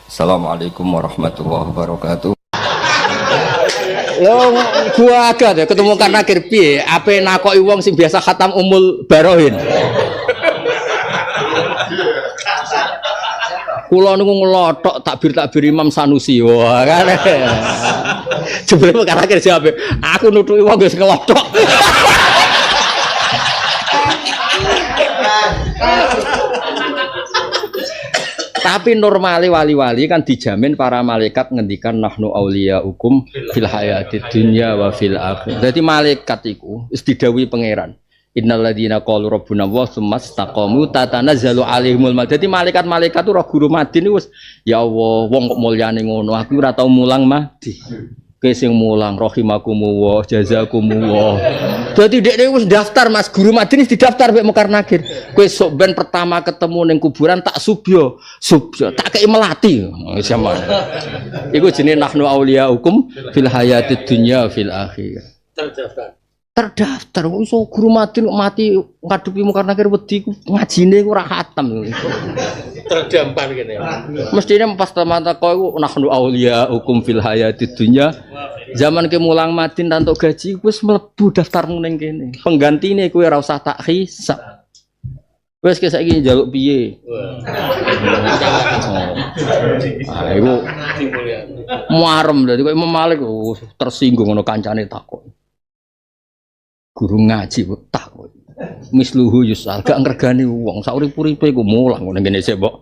Assalamualaikum warahmatullahi wabarakatuh. Yo gua agak deh ketemu karena piye ape nakoki wong sing biasa khatam umul barohin. Kula niku nglothok takbir Imam Sanusi. Wah kan. Jebule karena jawab aku nutuki wong wis nglothok. Tapi normale wali-wali kan dijamin para malaikat ngendikan nahnu auliyaukum fil hayatid dunya wa fil akhirah. Dadi malaikat iku wis didhawuhi pangeran. Innal ladzina qalu rabbuna Allah tsumma istaqamu tatanazzalu alaihimul malaikatu. Dadi malaikat-malaikat itu roh guru mati niku wis ya Allah wong kok mulyane ngono aku ora tau mulang mati. Kowe sing mulang rahimakumullah jazakumullah. Dadi dekne wis daftar Mas guru mati wis didaftar mek Mekar Nakir. Kowe sok ben pertama ketemu ning kuburan tak subyo tak kei melati. Sama. Iku jenenge nahnu auliyaukum fil hayatid dunya fil akhirah. Terdaftar wis guru mati ngadepi Mekar Nakir wedi ngajine ku ora khatam. Terdampar kene. Mestine pas mata kok iku nahnu auliyaukum fil hayatid dunya. Zaman ke mulang matin tantuk gaji wis mlebu daftarmu ning kene. Penggantine kowe ora usah tak hisab. Wis ke saiki njaluk piye? Ah iku muarem dadi kok Imam Malik tersinggung ngono kancane takok. Guru ngaji kok takok. Misluhu yusal gak ngregani wong sak urip-uripe iku mulang ngene kene sik mbok.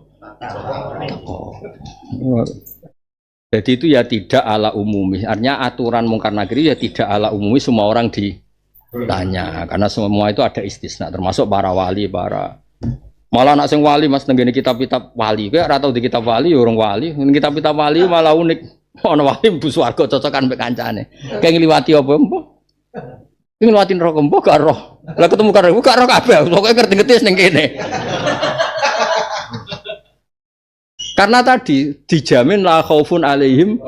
Jadi itu ya tidak ala umumi. Artinya aturan mungkar nakir ya tidak ala umumi semua orang ditanya karena semua itu ada istisna termasuk para wali malah anak sing wali Mas nenggene kitab-kitab wali kowe ora tau di kitab wali ya orang wali kitab-kitab wali malah unik ana wali mlebu swarga cocokan mek kancane kayak ngliwati apa mbok iki ngliwati neraka mbok gak roh lah ketemu karo gak roh kabeh pokoke ngerti-ngerti ning kene. Karena tadi dijamin la khaufun alaihim.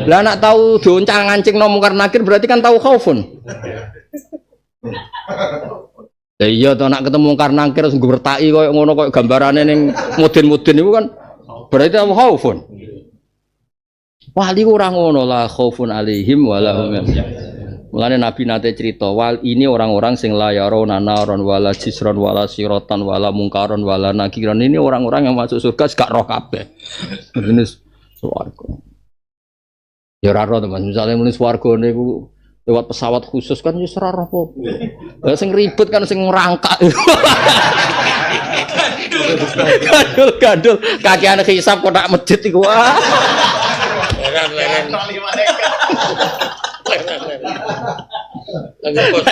Lah nak tahu doncang-ngancing no mungkar nakir berarti kan tahu khaufun. Ya iya to nak ketemu mungkar nakir terus bertai koyo ngono koyo gambarane ning mudin-mudin iku kan berarti tahu khaufun. Wali ora ngono la khaufun alaihim wala hum yahzanun. Mulane Nabi nate cerita wal ini orang-orang sing la yarona naron wala jisron wala sirotan wala mungkaron wala nakiran ini orang-orang yang masuk surga gak roh kabeh. Jenis swarga. Ya ora roh teman, misale muni swarga niku lewat pesawat khusus kan wis ora roh apa. Lah sing ribet kan sing ngrangkak. Gandul kakeane hisab kotak masjid iku.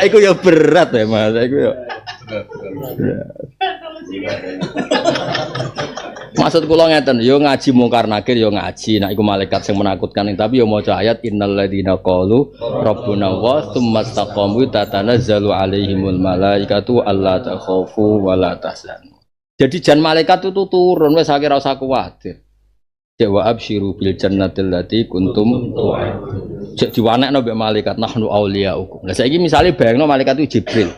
Iku ya berat ya Mas, iku ya. Maksud kula ngeten, yo ngaji mungkar nakir yo ngaji, nek iku malaikat sing menakutkan tapi yo maca ayat innal ladzina qalu rabbuna wa tsumma istaqamu tatanazzalu alaihimul malaikatu alla takhafu wa la tahzanu. Jadi jan malaikat itu turun wis ora usah kuwatir. Wa absyiru bil jannatil lati kuntum tu'adun. Cek diwanekno mbek malaikat nahnu auliyaukum. Lah saiki misale bayangno malaikat itu Jibril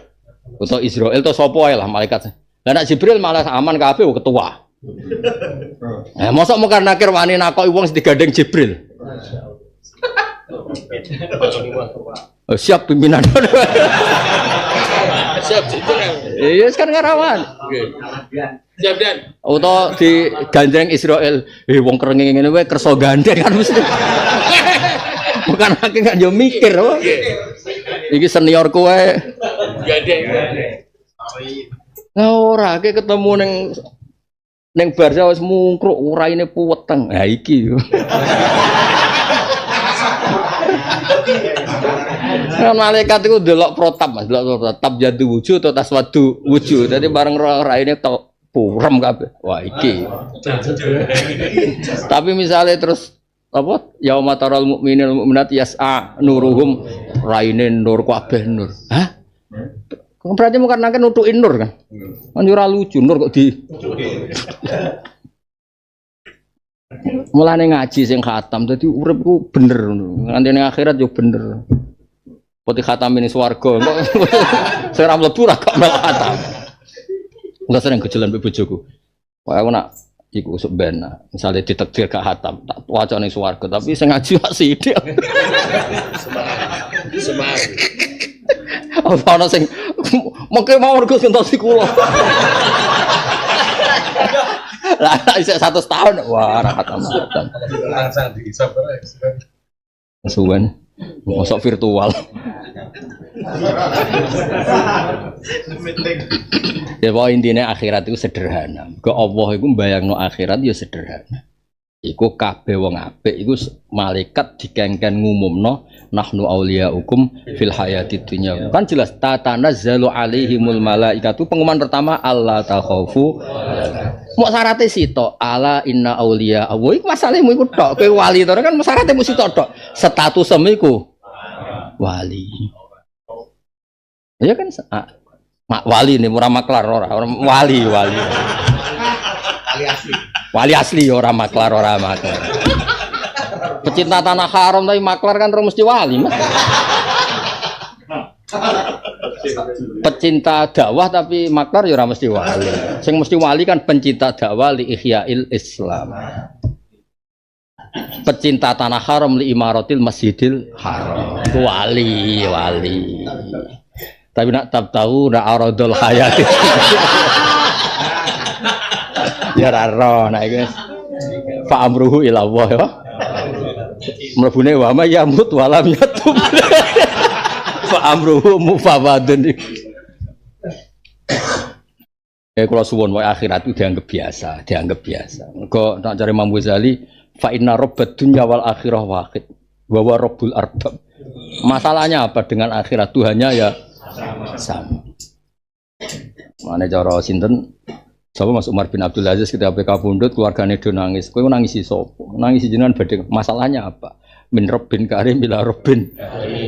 utawa Israil to sapa ae lah malaikat. Lah nek Jibril malah aman kabeh ketua. Nah, mosok mungkar nakir wani nakoki wong sing digandeng Jibril. Oh, siap pimpinan. Siap pimpinan. Iya kan ngarawan. Siap dan. Utawa digandeng Israil, wong kerenge ngene wae kersa gandeng kan mesti. Bukan akeh kan yo mikir oh. Iki senior kowe. Gandeng. Lah ora ke ketemu ning barca wis mungkruk uraine puweteng. Ha iki. Malaikat itu delok protap Mas, delok protap jadu wujud atau taswadu wujud. Jadi bareng raine tok puram kabeh. Wah iki. Tapi misalnya terus apa? Yauma taral mukminil mukminat yas'a nuruhum raine nur kabeh nur. Hah? Berarti mungkin nangke nutukin nur kan? Kan ora lucu nur kok di. Mulane ngaji sing khatam dadi uripku bener ngono. Nganti ning akhirat yo bener. Poti khatam ini swarga. Saya ora mlebu ra kok mel khatam. Enggak sering gejelan mbek bojoku. Wah aku nak iku ben misale ditakdir gak hatam tak waca ning swarga tapi sing ngaji wak sithik. Semangat. Ana sing mengke mawon Gus ngentosi kula. Lah isih 100 tahun wah ra hatam. Langsung diisap Suwen mosok virtual. Ya pokoknya intinya akhirat itu sederhana. Ke Allah itu bayangno akhirat ya sederhana. Iku kabeh wong apik iku malaikat dikengken ngumumno nahnu auliyaukum fil hayatid dunya. Kan jelas tatanazzalu alaihimul malaikatu pengumuman pertama Allah takhafu. Mok syaraté sitok ala inna auliya Allah iku masalahmu iku tok kowe wali to kan syaratmu sitok tok. Statusmu iku wali. Ya kan wali nih murah maklar orang wali. Wali asli orang maklar. Pecinta tanah haram tapi maklar kan mesti wali mas. Pecinta dakwah tapi maklar ya mesti wali. Sing mesti wali kan pencinta dakwah li ihya'il Islam. Pecinta tanah haram li imaratil masjidil haram. Wali. Tapi nak tahu nak aradul hayat. Ya raro nak iki. Fa amruhu ila Allah ya. Mlebune wa ma yamut walam yatub. Fa amruhu mufawadun. Kalau suwon wae akhirat itu dianggap biasa. Engko nak cari Imam Ghazali fa inna rabbad dunya wal akhirah wahid. Wa wa rabbul arbab. Masalahnya apa dengan akhirat Tuhannya ya sama. Mana cara sinten? Sapa Mas Umar bin Abdul Aziz ketika PK Pundut keluargane do nangis. Kowe nangisi sapa? Nangisi jenengan badhe. Masalahnya apa? Min Rabbin Karim ila Rabbin.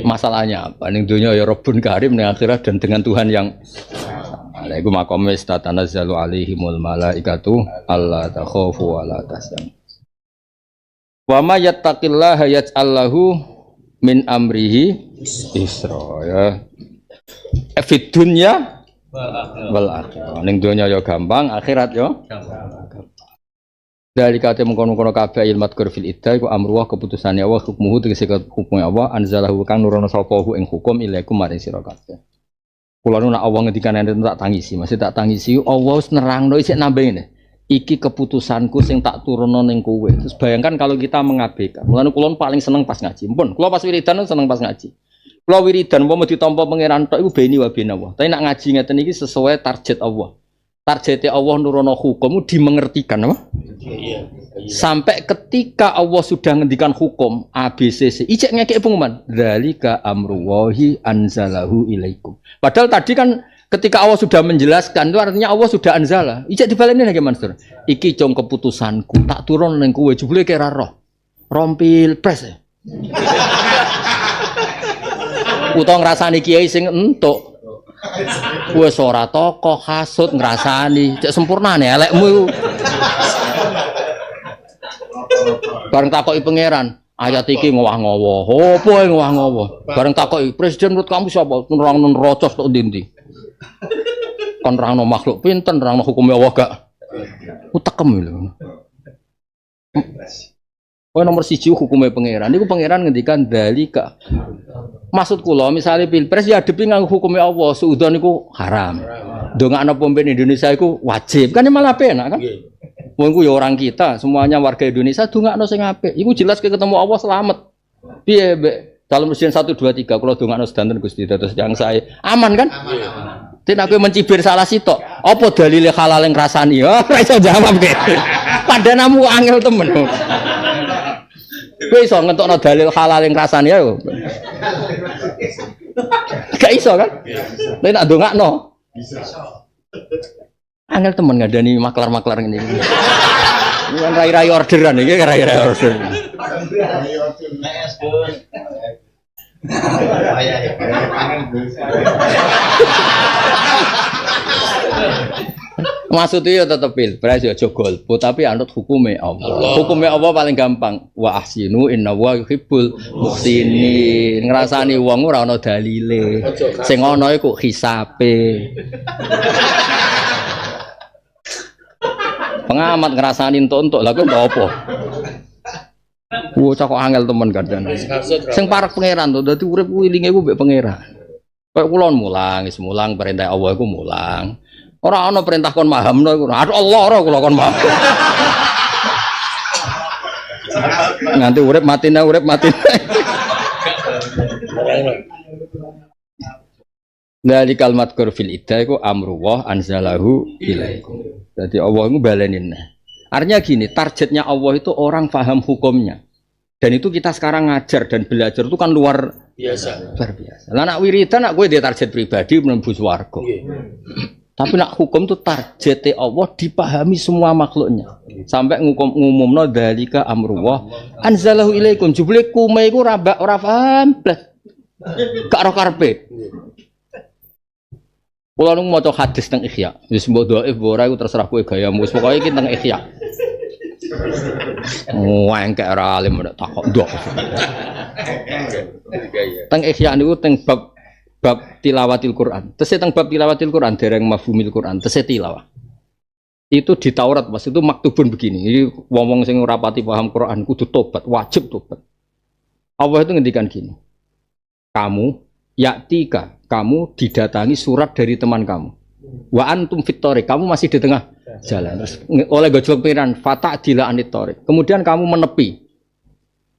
Masalahnya apa? Ning donya ya Rabbun Karim ning akhirat dan dengan Tuhan yang sama. Lah iku maqame tatanazzalu alaihimul malaikatu alla takhafu wa la tahzanu. Wa may yattaqillaha yaj'al lahu min amrihi isra ya. Fid dunya wal akhirah. Ning donya ya gampang, akhirat ya gampang. Dari kate mengkono-kono kabeh ilmat fil iddah iku amruh keputusane Allah hukmuhu tegese hukume Allah anzalahu kang nurono sapa hu ing hukum ilaikum maring sira kabeh. Kula nu nak Allah ngendikan enten tak tangisi, masih tak tangisi Allah wis nerangno isih nambah ngene. Iki keputusanku sing tak turunno ning kowe. Terus bayangkan kalau kita mengabaikan. Mulane kula paling seneng pas ngaji. Mpun, kula pas wiridan seneng pas ngaji. Kula wiridan umpama ditampa pangeran tok iku beni wa ben Allah. Tapi nak ngaji ngeten iki sesuai target Allah. Targetnya Allah nurono hukum dimengertikan apa? Iya. Sampai ketika Allah sudah ngendikan hukum ABCC, ijek ngekek pengumuman, dzalika amrullahi anzalahu ilaikum. Padahal tadi kan ketika Allah sudah menjelaskan itu artinya Allah sudah anzala. Ijek dibaleni lagi Mansur. Iki jong keputusanku, tak turun ning kowe jebule kira roh. Rompil pres. Utawa ngrasani kiai sing entuk. Wes ora tokoh hasud ngrasani, cek sempurnane elekmu iku. Bareng takoki pangeran, ayat iki ngowah-ngowo. Opo ngowah-ngowo? Bareng takoki presiden menurut kamu siapa? Nerangno nerocos tok ndi-ndi. Kon nerangno makhluk pinten, nerangno hukum Allah gak? Utekem lho. Oh nomor 1 hukumnya pangeran. Niku pangeran ngendikan dalika. Maksud kula misalnya pilpres ya depi nganggo hukumnya Allah, suudon niku haram. Ndongakno pemimpin Indonesia iku wajib. Kan malah penak kan? Wong ku ya orang kita, semuanya warga Indonesia dongakno sing apik. Iku jelas ketemu Allah selamat. Piye mbek calon presiden 1 2 3 kula dongakno sedanten Gusti dados yang saya aman kan? Aman. Tidak aku mencibir salah sitok. Apa dalile halal yang rasani? Oh, ora iso jawab ge. Padahal angel temen. Kowe iso ngentokno dalil halal yang rasane ya. Gak iso kan? Nek nak ndongakno. Bisa. Angel temen ngandani maklar-maklar ngene iki. Ini kan rai-rai orderan iki, rai-rai order. Maksudnya ya tetap pilpres ya jogol, tapi anut hukumnya Allah. Hukumnya Allah paling gampang. Wa ahsinu inna wa yuhibbul muhsinin. Ngrasani wong ora ana dalile. Sing ana iku hisabe. Pengamat ngrasani entuk-entuk lha kok apa? Cak kok angel temen kadang. Sing parek pangeran to, dadi urip ku ilinge ku mbek pangeran. Kayak kula mulang, wis mulang perintah Allah iku mulang. Ora ana perintah kon mahamno iku. Allah ora kula kon maham. Nganti urip matine. Dari kalimat kurfil iddah itu amruwah anzalahu ilaikum. Jadi Allah itu balenin. Artinya gini, targetnya Allah itu orang paham hukumnya. Dan itu kita sekarang ngajar dan belajar itu kan luar biasa. Lah nak wiridan nak gue dia target pribadi menembus warga. Tapi nak hukum itu targetnya Allah dipahami semua makhluknya. Sampai ngumumno dalika amruwah anzalahu ilaikum. Jebule kume iku ora paham blas. Gak ora karepe. Kula nu maca hadis teng Ihya. Wis mbok dhaif ora iku terserah kowe gayamu. Wis pokoke iki teng Ihya. Engke ora alim ndak takok ndok. Teng Ihya niku teng bab tilawatil Quran. Tesih teng bab tilawatil Quran dereng mafhumil Quran, tesih tilawah. Itu di Taurat Mas, itu maktubun begini. Jadi wong-wong sing ora pati paham Quran kudu tobat, wajib tobat. Allah itu ngendikan gini. Kamu didatangi surat dari teman kamu. Wa antum fit thoriq, kamu masih di tengah jalan. Terus oleh gojlok pikiran, fata'dila anit thoriq. Kemudian kamu menepi.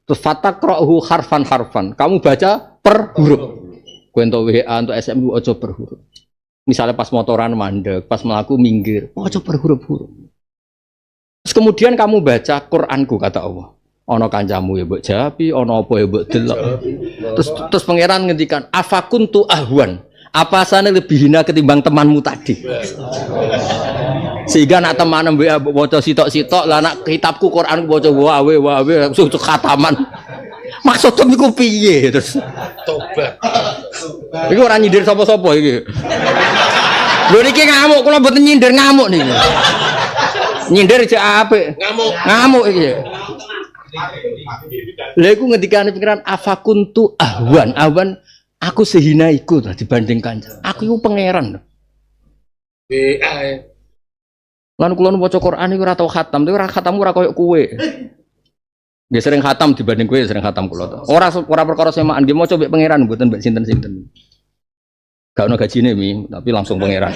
Terus fataqra'uhu harfan. Kamu baca per huruf. Kowe entuk WA, entuk SMS aja per huruf. Misalnya pas motoran mandek, pas melaku minggir, aja per huruf-huruf. Terus kemudian kamu baca Qur'anku kata Allah. Ono kancamu ya mbok jawabi, ono apa ya mbok delok. Terus pangeran ngendikan, afakuntu ahwan. Apa asane lebih hina ketimbang temanmu tadi. Sehingga nak teman mbek waca sitok-sitok, lah nak kitabku Qur'anku waca wae langsung khataman. Maksudnya iku piye terus? Tobat. Iku ora nyindir sapa-sapa iki. Lho niki ngamuk, kula mboten nyindir ngamuk niki. Nyindir jek apik. Ngamuk iki. Lha iku ngendikane pikiran afakuntu ahwan aku sehina iku dibandingkan. Aku iku pangeran. Lan kula nu maca Quran iku ora tau khatam, tapi ora khatamku ora koyo kowe. Nggih sering khatam dibanding kowe sering khatam kula. Ora perkara semaan nggih maca mbek pangeran mboten mbek sinten-sinten. Gak ono gajine mi, tapi langsung pangeran.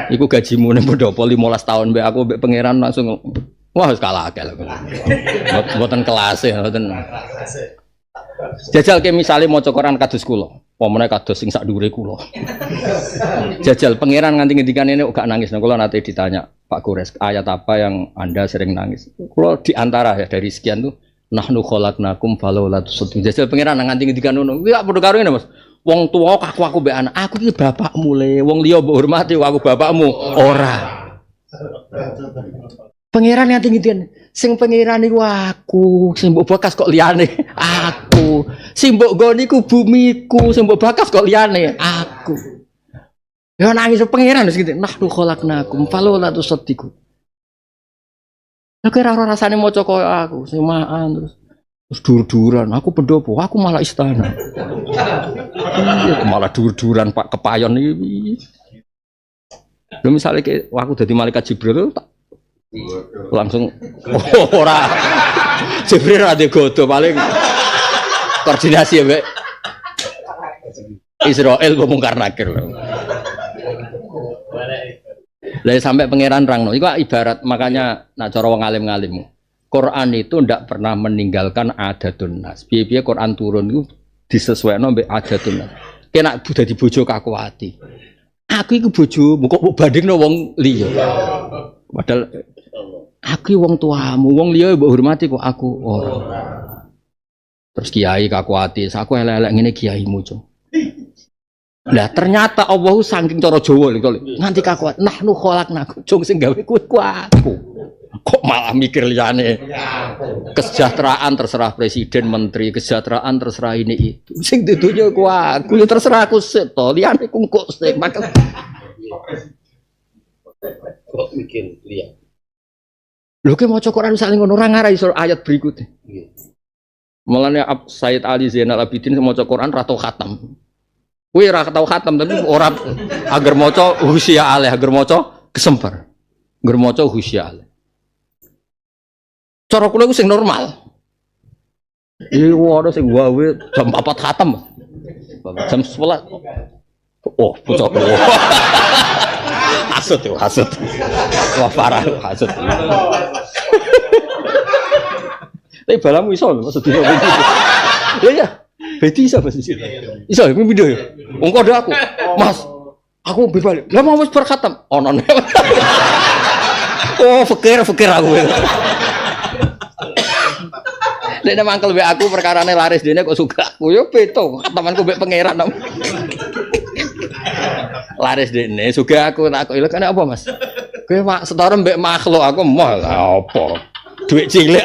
Iku gajimu ning pendopo 15 tahun mbek aku mbek pangeran langsung wah wis kalah akeh lho. Mboten kelas e, mboten. Jajal ke misale maca Quran kados kula. Pomene kados sing sak dhuwure kula. Jajal pangeran nganti ngendikane nek gak nangis. Nah, kula nate ditanya Pak Kures, ayat apa yang Anda sering nangis? Kula di antara ya dari sekian tuh nahnu khalaqnakum falaula tusabbihu. Jajal pangeran nganti ngendikan ngono. Kuwi gak padha karo ngene, Mas. Wong tuwa aku mbek anak. Aku iki bapakmu le. Wong liya mbok hormati aku bapakmu ora. Pangeran yang tinggi-tinggi, sing pangeran iku aku, sing mbok bakas kok liyane aku, sing mbok goni ku bumiku, sing mbok bakas kok liyane aku. Ya nangis pangeran wis gitu. Nahnu khalaqnakum falaula tusaddiqu. Nek ora rasane maca koyo aku, semaan terus dur-duran, aku pendopo, aku malah istana. Malah dur-duran Pak kepayon iki. Lha misale aku dadi malaikat Jibril tak langsung ora Jibril ade godo paling koordinasi ya Mbak Israel bongkar nakir lho. Lah sampai pangeran rangno iku ibarat makanya nak cara wong alim-alim Quran itu ndak pernah meninggalkan adatun nas. Piye-piye Quran turun iku disesuaikno mbek adatun nas. Kena dadi bojo kakuwati. Aku iku bojomu kok bandingno wong liya. Padahal aku wong tuamu, wong liya mbok hormati kok aku ora. Terus kiai kakuati, aku elek-elek ngene kiaimu, Cung. Lah ternyata Allah saking cara Jawa lho nganti kakuat. Nahnu khalaqnakum, Cung sing gawe kuwi aku. Kok malah mikir liyane. Kesejahteraan terserah presiden, menteri, kesejahteraan terserah ini itu. Sing dudunya ku aku, ya terserah aku sik to, liyane ku kok sik. Kok mikir liya. Lho ki maca Quran saling ngono ora ngarai ayat berikutnya. Mulane Sayyid Ali Zainal Abidin maca Quran ra tau khatam. Kuwi ora tau khatam tapi ora agar maca husya alih, agar maca kesemper. Agar maca husya alih. cara kula iku sing normal. Iya, ada sing wae jam 4 khatam. Jam 11. Oh, bocah. Hasud yo, hasud. Wah, parah hasud. Tapi balamu iso maksud dia begitu. Ya. Beti iso Mas. Iso mimpi yo. Wong kode aku. Mas, aku bebal. Lah mau wis berkhatam. Ono. Oh, fikir aku. Nek mangkel mbek aku perkarane laris dene kok suka aku yo beto. Temanku mbek pangeran. Laris dene suka aku tak kok kan apa Mas? Kowe mak setara mbek makhluk aku mah apa? Duit cilik.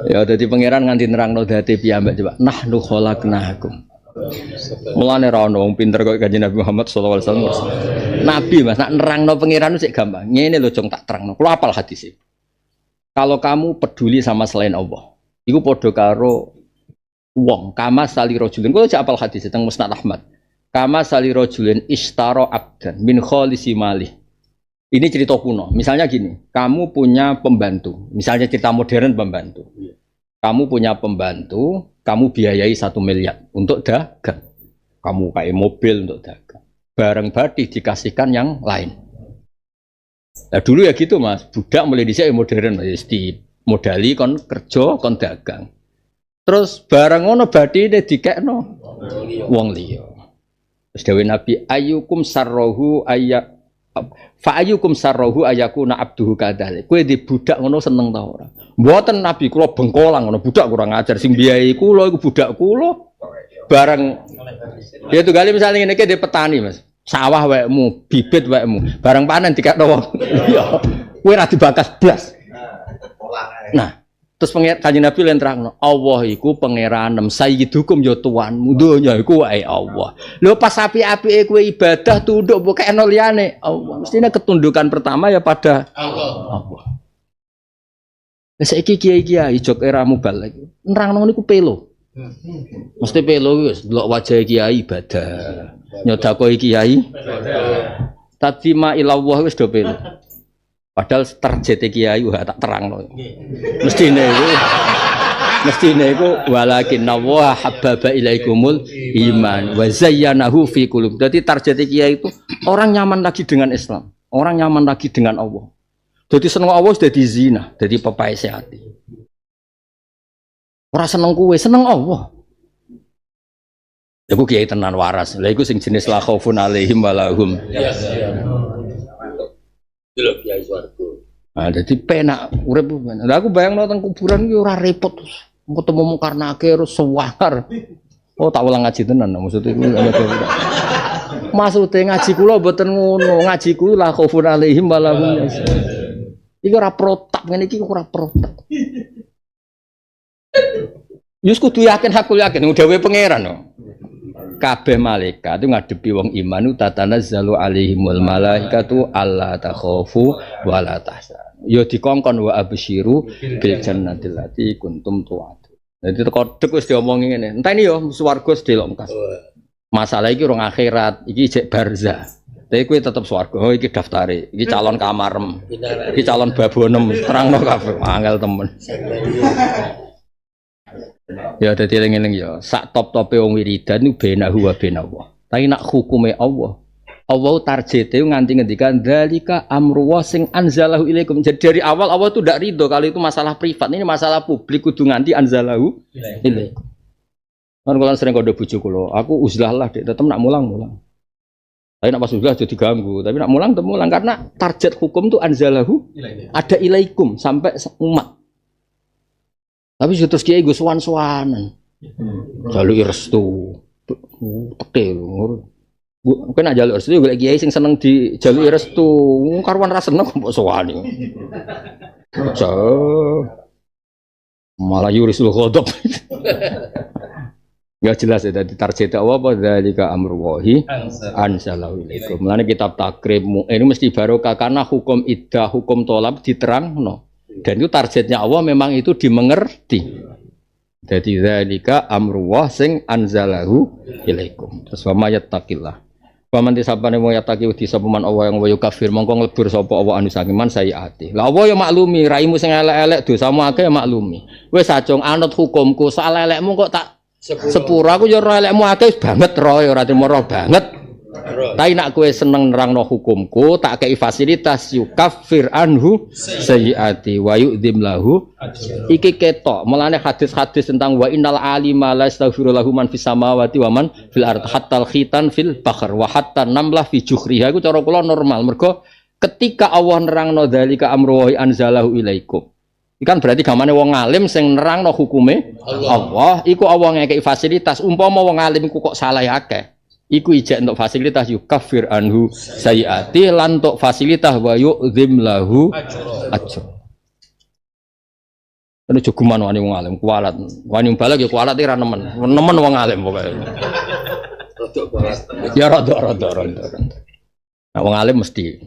Ya dadi pangeran nganti nerangno dadi piyambak coba. Nahnu khalaqnakum. Mulane ra ono wong pinter kok Kanjeng Nabi Muhammad sallallahu alaihi wasallam. Nabi Mas nak nerangno pangeran sik gampang. Ngene lho jong tak terangno. Kulo apal hadis. Kalau kamu peduli sama selain Allah, iku padha karo wong kama sali rajulin. Kulo jak apal hadis teng Musnad Ahmad. Kama sali rajulin ishtara abdan min khalisi malih. Ini cerita kuno. Misalnya gini, kamu punya pembantu. Misalnya cerita modern pembantu. Kamu punya pembantu, kamu biayai 1 miliar untuk dagang. Kamu pakai mobil untuk dagang. Barang badi dikasihkan yang lain. Nah dulu ya gitu Mas, budak mulai dhisik modern, mesti modali kon kerja, kon dagang. Terus barang ngono badine dikekno wong liya. Terus dawuh Nabi ayyukum sarrohu fa ayyukum sarrohu ayakuna abduhu kadzalik. Kowe di budak ngono seneng ta ora? Mboten Nabi kula bengkolang ngono budak kurang ajar sing biayai kula iku budak kula. Bareng dia tuh kali misalnya ngene iki di petani Mas. Sawah wekmu, bibit wekmu, bareng panen dikekno wong. Iya. Kowe ra dibakas blas. Nah, terus Kanjeng Nabi len terangno, Allah iku pangeranem sayyidukum ya tuanmu donya iku wae Allah. Lho pas api-apike kowe ibadah tunduk mbok kekno liyane Allah. Mestine ketundukan pertama ya pada Allah. Lah saiki kiai-kiai jog era mubalek. Nerangno niku pelo. Mesti pelo wis delok wajah kiai ibadah. Nyodakoi kiai ibadah. Tapi ma ilallah wis do pelo. Padahal target kiai tak terangno. Mestine iku walakin wa habbaba ilaikumul iman wa zayyanahu fi qulub. Dadi target kiai itu orang nyaman lagi dengan Islam, orang nyaman lagi dengan Allah. Jadi seneng Allah sudah di zina, jadi pepaese hati. Ora seneng kuwe, seneng Allah. Ya ku kiai tenan waras. Lah iku sing jenis la khaufun alaihim walahum. Delok kiai swarga. Nah, jadi penak urip. Lah aku bayangno teng kuburan ki ora repot. Ketemu mungkar nakir suwar. Oh tak ulang ngaji tenan maksudnya iku. Maksude ngaji kula mboten ngono. Ngaji ku la khaufun alaihim walahum. Iki ora protap ngene iki ora protap. Yus kudu yakin hakul yakin dawuhe pangeran no. Kabeh malaikat itu ngadepi wong iman tatanazzalu alaihimul malaikatu alla takhafu wa la tahzanu. Ya dikongkon wa absyiru bil jannatil lati kuntum tu'adu. Dadi kodhek wis diomongi ngene. Enteni yo swarga sedelok engkas. Masalah iki rong akhirat, iki jek barzah. Tapi kowe tetep swarga. Oh iki daftare. Iki calon kamarem. Iki calon babonem. Terangno kabeh. Angel temen. Ya dadi eling-eling ya. Sak top-tope wong wiridan niku benahu wa benallah. Tapi nak hukume Allah. Allah targete nganti ngendikan dzalika amru sing anzalahu ilaikum. Jadi dari awal Allah itu ndak ridho kalau itu masalah privat. Ini masalah publik kudu nganti anzalahu ilaikum. Kan kalau sering kode bojo kula, aku uzlah lah Dek, tetep nak mulang-mulang. Tapi nak pas uzlah jadi ganggu, tapi nak mulang tetep mulang karena target hukum itu anzalahu ada ilaikum sampai umat. Tapi terus kiai gue suwan-suwanan. Jaluk restu. Teke. Kowe nak jaluk restu golek kiai sing seneng dijaluki restu. Karuan ra seneng kok suwani. Malah yurisul ghadab. Ya jelas ya tadi target apa dzalika amrullahi anzalahu ilaikum. Mulane kitab takrib ini mesti barokah karena hukum iddah, hukum tolab diterangno. Dan itu targetnya Allah memang itu dimengerti. Dadi zalika amrullah sing anzalahu ilaikum. Terus wa may yattaqillah. Wa man tisabane wong yataqi wedi sapa man Allah yang wayu kafir mongko nglebur sapa Allah anu sakiman sayiati. Lah Allah ya maklumi raimu sing elek-elek dosamu akeh ya maklumi. Wis acung anut hukumku sak elekmu kok tak sepuro aku ya ora elekmu akeh banget ro ya ora trimo roh banget. Tapi nak kowe seneng nerangno hukumku tak kei fasilitas yukafir anhu sayyiati wa yu'dzim lahu iki ketok melane hadis-hadis tentang wa innal alima la yastaghfiru lahu man fis samawati wa man fil ard hatta al khitan fil bahr wa hatta namlah fi juhriha iku cara kula normal mergo ketika Allah nerangno dzalika amru wa anzalahu ilaikum ikan berarti gamane wong alim sing nerangno hukume Allah iku Allah ngekeki fasilitas umpama wong alim iku kok salah akeh iku ijak untuk fasilitas yukafir anhu sayiati lan untuk fasilitas wa yu'dzim lahu ajr. Ana jogeman wani wong alim kualat. Wani balik ya kualat ora nemen. Nemen wong alim pokoke. Rodok kualat. Ya rada. Nah wong alim mesti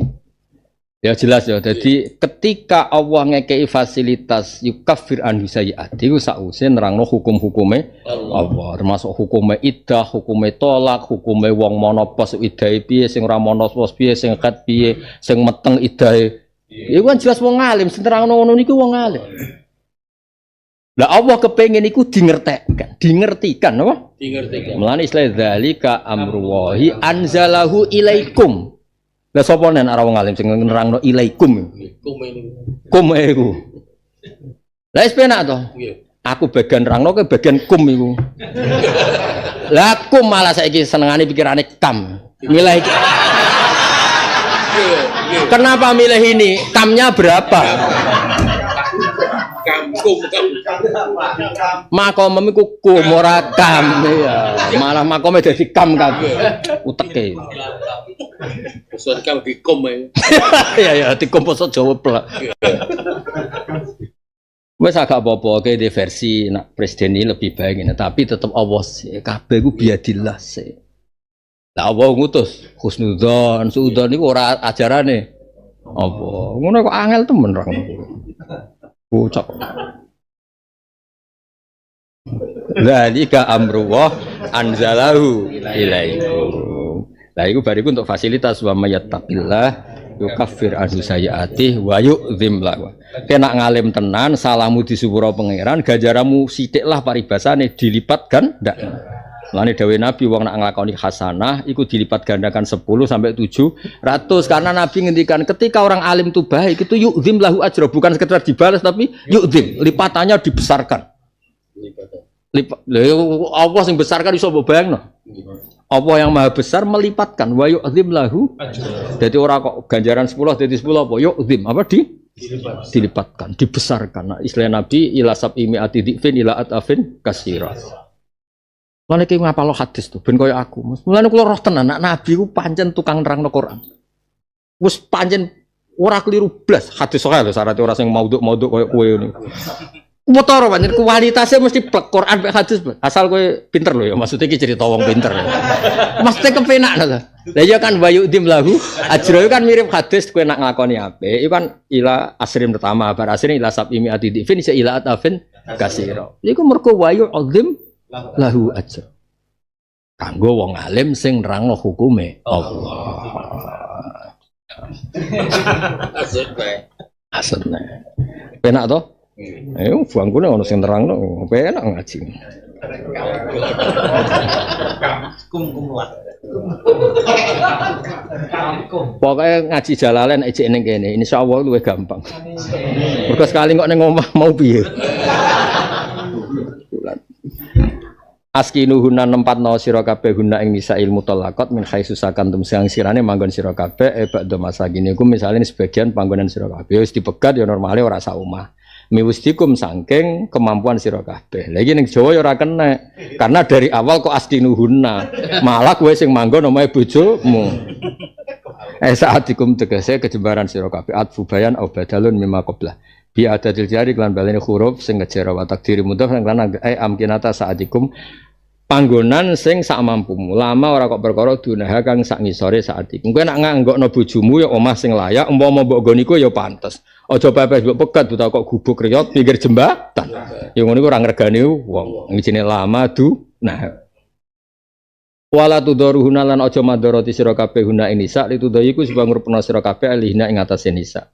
ya jelas ya. Jadi ketika Allah ngekei fasilitas yukafir anhu sayiati iku sause nerangno hukum-hukume Allah termasuk hukume iddah, hukume tolak, hukume wong monopos iddahe piye sing ora monopos piye sing khat piye sing meteng iddahe. Iku kan jelas wong alim sing nerangno ngono niku wong alim. Lah Allah kepengin iku dingertikan apa? Dingertikan. Mulane istilah dzalika amrullahi anzalahu ilaikum. Lah sapa nen ora wong alim sing nerangno ilaikum. Kum iku. Lah wis penak to? Aku bagian nerangno ke bagian kum iku. Lah kum malah saiki senengane pikirane kam. Milih iki. Kenapa milih ini? Kamnya berapa? Kum. Makom iku kum ora kam ya. Malah makome dadi kam kabeh. Uteke. Pesan kau dikom ya dikom basa Jawa plek. Wes agak apa-apa ke di versi nak presiden ini lebih baik ini tapi tetap Allah sih kabeh ku biadillah sih. Lah Allah ngutus husnudzon, suudzon niku ora ajarane. Apa? Ngono kok angel temen ra ngono. Bocah. Dzalika amrullah anzalahu ilaikum. Lah iku bariku untuk fasilitas wa mayattaqillah yukaffir anhu sayiatih wa yu'dzim lahu. Kena ngalim tenan salahmu disepuro pangeran ganjaramu sithiklah paribasane dilipat kan ndak. Lane dawuh Nabi wong nak nglakoni hasanah iku dilipat gandakan 10 sampai 700 karena Nabi ngendikan ketika orang alim itu baik itu yu'dzim lahu ajra bukan sekedar dibalas tapi yu'dzim lipatannya dibesarkan. Allah yang besarkan iso mbok bayangno. Allah yang maha besar melipatkan wa yu'dzim lahu. Jadi orang kok ganjaran 10 jadi 10 apa? Yu'dzim apa dilipatkan, dibesarkan. Nah, istilah Nabi ila sab'imi atidifin ila atafin kasira. Mulane ki ngapalo hadis tuh ben koyo aku. Mulane kula roh tenan nak Nabi ku pancen tukang nerangno Quran. Wis pancen ora keliru blas hadis soal lho syarat ora sing maudhu-maudhu koyo kowe niku. Motoro pancen kualitasnya mesti plek Quran mek hadis. Asal kowe pinter lho ya maksudnya iki cerita wong pinter. Mesti kepenak lho. Lah iya kan wayudim lahu ajra kan mirip hadis kowe nak nglakoni apik iku kan ila asrim pertama bar asrin ila sab'imi atidifin isa ila atafin kasira. Iku mergo wayudim lahu ajr. Kanggo wong alim sing nerangno hukume Allah. Asline. Penak to? Ayo bangkune ono sing nerangno, penak ngaji. Pokoknya ngaji Jalalain ejek ning kene, insyaallah luwih gampang. Mergo sekali kok ning omah mau piye. Askinuhunna nempatno sira kabeh guna ing nisail mutallaqat min khaisu sakantum sing sirane manggon sira kabeh ba'da masakin iku misale sebagian panggonan sira kabeh wis dipegat ya normale ora sak omah miwustikum saking kemampuan sira kabeh. Lah iki ning Jawa ya ora kena karena dari awal kok askinuhunna malah kowe sing manggon omahe bojomu. Saatikum tegese kejembaran sira kabeh atfu bayan au badalun mimma qablah bi adadil jari lan balene huruf sing ngejero wa takdiri mudhaf lan amkinata saatikum panggonan sing sak mampumu. Lama ora kok perkara dunaha kang sak ngisore saat iku. Kowe nek nganggokno bojomu ya omah sing layak, umpama mbok nggon iku ya pantes. Aja pepes mbok pegat buta kok gubuk riyot pinggir jembatan. Ya ngono iku ora ngregani wong. Ngijine lama dunah. Wala tudaruhuna lan aja madharati sira kabeh guna nisa litudayi iku sebab ngrupekno sira kabeh alihna ing atase nisa.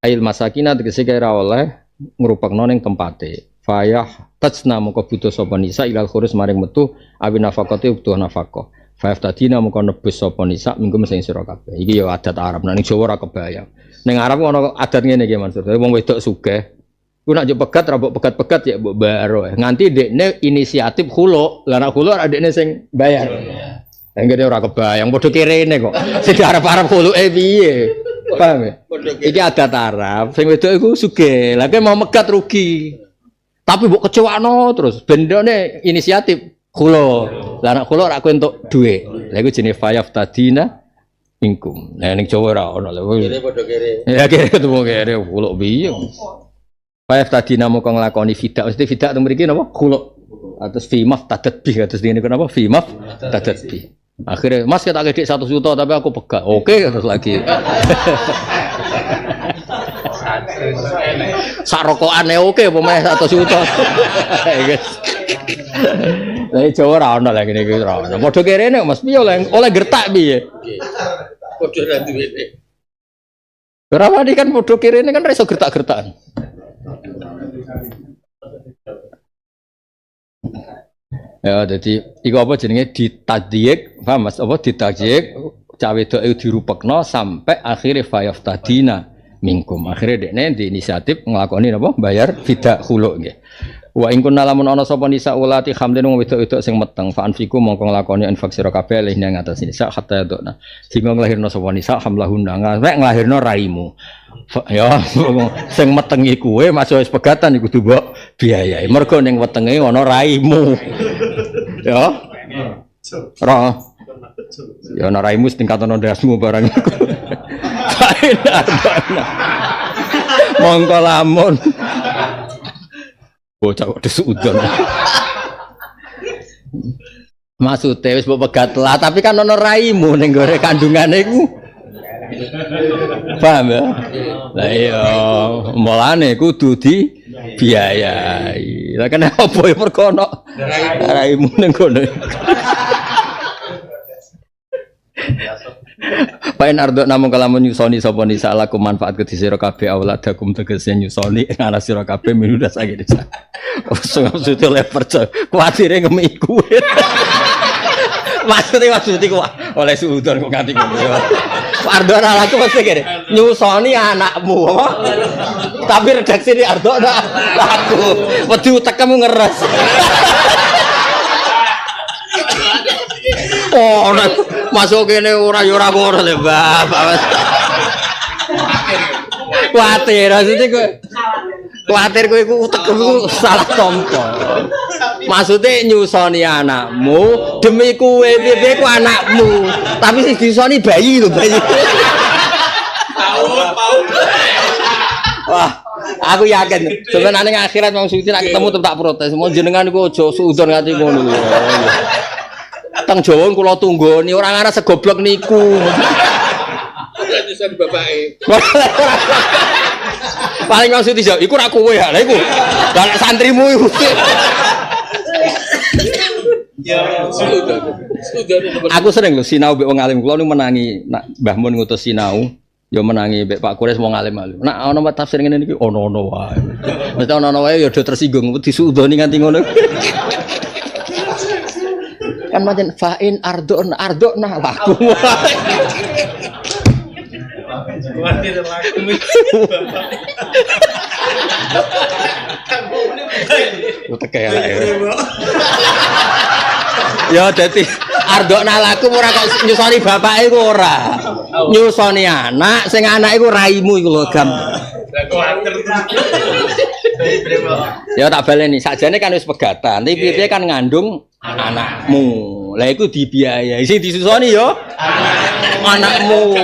Ail masakina tegese kira oleh ngrupekno ning tempate. Fayah tajna moko butuh sapa nisa ilal khurus maring metu awin nafaqati butuh nafaqah. Fayah tadina moko nebus sapa nisa minggu sing sira kabeh. Iki ya adat Arab. Ning Jawa ora kebayang. Ning Arab ono adat ngene iki Mansur. Wong wedok sugih ku nak njuk pegat ra mbok pegat-pegat ya mbok baro. Nganti dekne inisiatif khuluk. Lah nek khuluk ora dekne sing bayar. Enggak ora kebayang padha kirene kok. Sing arep-arep khuluke piye? Paham ya? Iki adat Arab. Sing wedok iku sugih. Lah mau megat rugi. Tapi mbok kecewakno terus bendone inisiatif khuluk. Lah nek khuluk ra kowe entuk dhuwit. Lah iku jenenge fayaf tadina ingkum. Nah ning Jawa ora ono lho. Kene padha kere. Ya kere ketemu kere khuluk piye? Fayaf tadina moko nglakoni fidak. Mesti fidak teng mriki napa? Khuluk. Atus fimaf tadadbih atus dene napa? Fimaf tadadbih. Akhirnya Mas kita gede 1 juta tapi aku pegang. Oke terus lagi. Sak rokokane oke pemain 1 juta. Lah Jawa ora ono lagi ngene iki ora ono. Padha kerene Mas piye oleh gertak piye? Padha ra duwene. Berapa di kan padha kerene kan ra iso gertak-gertakan. Ya jadi iku apa jenenge ditadiyek, paham Mas? Apa ditadiyek cah wedok iku dirupekno sampai akhire fayaf tadina mingkum. Akhire dekne di inisiatif nglakoni napa? Bayar fidak khuluk nggih. Wa in kunna lamun ana sapa nisa ulati hamlin wong wedok-wedok sing meteng fa anfiku mongko nglakoni infak sira kabeh leh nang atas nisa hatta yadona. Sehingga nglahirno sapa nisa hamlahuna nek nglahirno raimu. Ya sing metengi kuwe masuk wis pegatan iku kudu mbok biayai. Mergo ning wetenge ana raimu. Ya. Ra. Ya ana raimu tingkatan ndasmu barang iku. Mongko lamun bocah kok disudon. Maksude wis mbok pegat lah, tapi kan ana raimu ning gore kandungane iku. Paham ya? Lah iya, mulane kudu dibiayai. Lah kenapa ya mergo ana raimu ning kono. Pain ardo namung kalamun nyusoni sapa nisa lakum manfaat ke sira kabeh auladakum tegese nyusoni ana sira kabeh minuda saiki desa. Maksud oleh percaya kuatire ngemiku. Maksudnya oleh sudon kok nganti ngono. Ardo ora laku mesti kene. Nyusoni anakmu apa? Tapi redaksi di Ardo ora laku. Wedi utekmu ngeres. Oh, masuk kene ora ya ora ngono lho, Bapak. Kuatir maksudnya kowe. Kuatir kowe iku utekmu salah tompo. Maksudnya nyusoni anakmu demi kowe piye ku anakmu. Tapi sing disoni bayi lho, bayi. Wah, aku yakin sebenarnya akhirat wong suci nek ketemu tetep tak protes. Mau jenengan iku aja suudon nganti ngono lho. Teng Jawa kula tunggoni ora ngarep segoblok niku. Ora nyusun bapake. Paling maksud dijawab iku ora kowe ya. Lah iku. Lah nek santrimu iku. Ya, sudah. Aku sering lho sinau mbek wong alim kula niku menangi nak Mbah Mun ngutus sinau, ya menangi mbek Pak Kures wong alim-alim. Nak ana tafsir ngene iki ono-ono wae. Mesti ono-ono wae ya do tersinggung disudoni nganti ngono. Kan macam fa'in ardona laku. Kuatir laku. Uteke ya. Ya dadi ardona laku ora kok nyusoni bapake iku ora. Nyusoni anak sing anak iku raimu iku lho gam. Ya tak baleni sakjane kan wis pegatan, tapi piye kan ngandung anakmu. Lah iku dibiayai. Sing disusoni yo anakmu.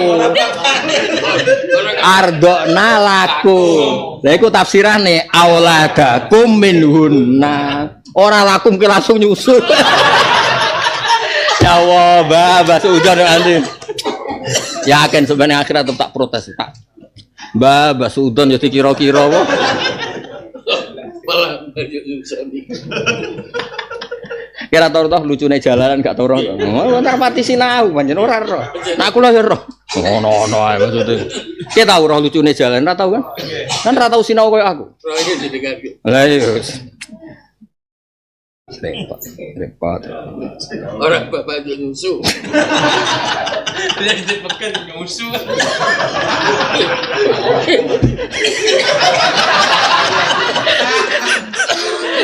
Ardona laku. Lah iku tafsirane auladakum minhunna. Ora lakum ki langsung nyusul. Ya Allah, Mbah Suudon nanti. Yakin sebenarnya akhirat tetap protes tak. Mbah Suudon ya dikira-kira wae. Malah nyusoni. Kira tau toh lucune jalanan gak tau roh. Entar pati sinau pancen ora roh. Nah aku lho ya roh. Ngono ae maksude. Ki tau roh lucune jalanan ora tau kan? Kan ora tau sinau koyo aku. Roh iki jenengan. Lah iya. Repot. Orang bapak nyusu. Dia dipekan nyusu.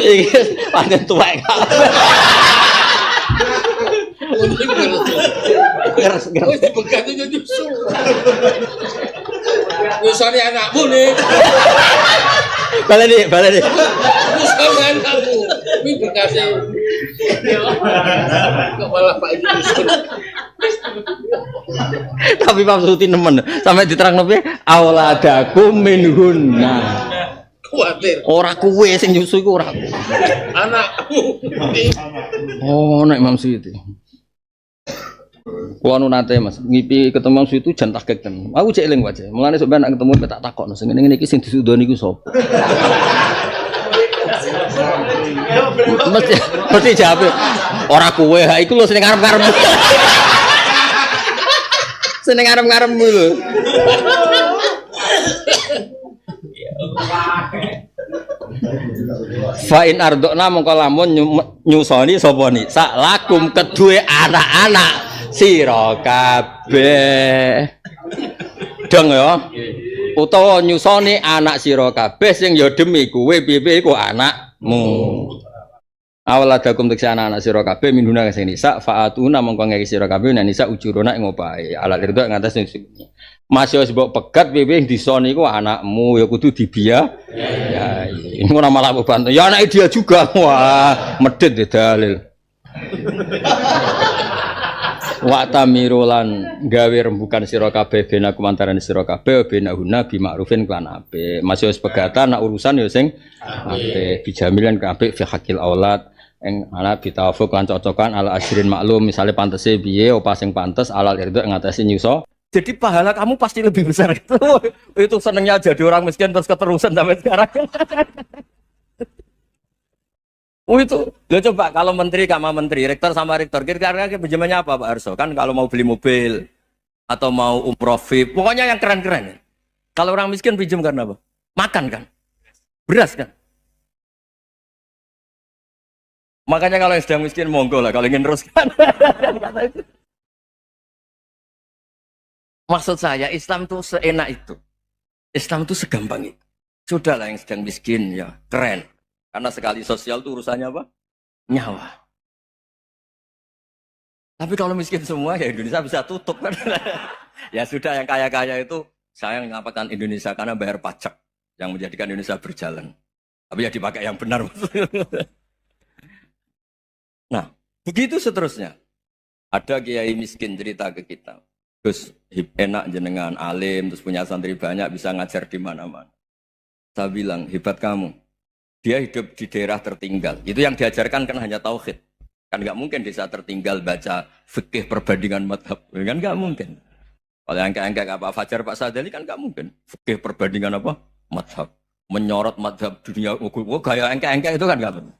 Iki pancen tuwek kabeh. Keras. Oh, dipegat itu nyusu. Nyusoni anakmu nih. Balik nih. Nyusoni anakmu. Ini bekasnya. Kok malah Pak Nyusun. Tapi Pak Suti nemen sampai diterangno piye auladakum minhunna. Kuatir. Ora kuwe sing nyusu iku ora. Anakmu. Oh, nek Imam Suyuti. Kulo anu nate Mas, ngipi ketemu Imam Suyuti jan tak keken. Aku cek eling wae. Mulane sok ben nek ketemu tak takokno sing ngene iki sing disudoni iku sapa. Mesti jawab ora kuwe, ha iku lho sing ngarep-ngarep. Sing ngarep-ngarepmu lho. Fa in ardona mongko lamun nyusoni sapa ni sak lakum kedue anak-anak sira kabeh dong ya utawa nyusoni anak sira kabeh sing ya demi kowe piye iku anakmu awaladakum tekse anak-anak sira kabeh minuna sing nisa faatuna mongko ngeki sira kabeh nek nisa ujuruna ing opahe ala ridho ngatas sing masih wis mbok pegat piye disoni iku anakmu ya kudu dibiya ya ngono malah bantu ya anak dia juga wah medhit dalil wa tamirulan gawe rembukan sira kabeh benakum antarané sira kabeh benahuna bi ma'rufin kan apik masih wis pegatan nak urusan ya sing apik bijamilan apik fi hakil aulad ing ana bitawafuk lan cocokan ala asrin maklum misale pantese piye apa sing pantes alal irdo ngatasi nyuso. Jadi pahala kamu pasti lebih besar itu. Itu senengnya jadi orang miskin terus keterusan sampai sekarang. Oh itu, lo coba kalau menteri sama menteri, rektor sama rektor, kira-kira pinjamannya apa Pak Arso? Kan kalau mau beli mobil atau mau umroh VIP, pokoknya yang keren-keren. Kalau orang miskin pinjam karena apa? Makan kan, beras kan. Makanya kalau yang sedang miskin monggo lah, kalau ingin teruskan. Maksud saya Islam itu seenak itu. Islam itu segampang itu. Sudahlah yang sedang miskin ya keren. Karena sekali sosial itu urusannya apa? Nyawa. Tapi kalau miskin semua ya Indonesia bisa tutup kan. Ya sudah yang kaya-kaya itu saya mengatakan Indonesia karena bayar pajak yang menjadikan Indonesia berjalan. Tapi ya dipakai yang benar. Nah, begitu seterusnya. Ada kiai miskin cerita ke kita. Terus enak jenengan alim, terus punya santri banyak, bisa ngajar di mana-mana. Saya bilang, hebat kamu. Dia hidup di daerah tertinggal. Itu yang diajarkan kan hanya tauhid. Kan nggak mungkin desa tertinggal baca fikih perbandingan madhab. Kan nggak mungkin. Kalau yang kayak Pak Fajar, Pak Sadali kan nggak mungkin. Fikih perbandingan apa? Madhab. Menyorot madhab dunia. Gaya engke-engke itu kan nggak mungkin.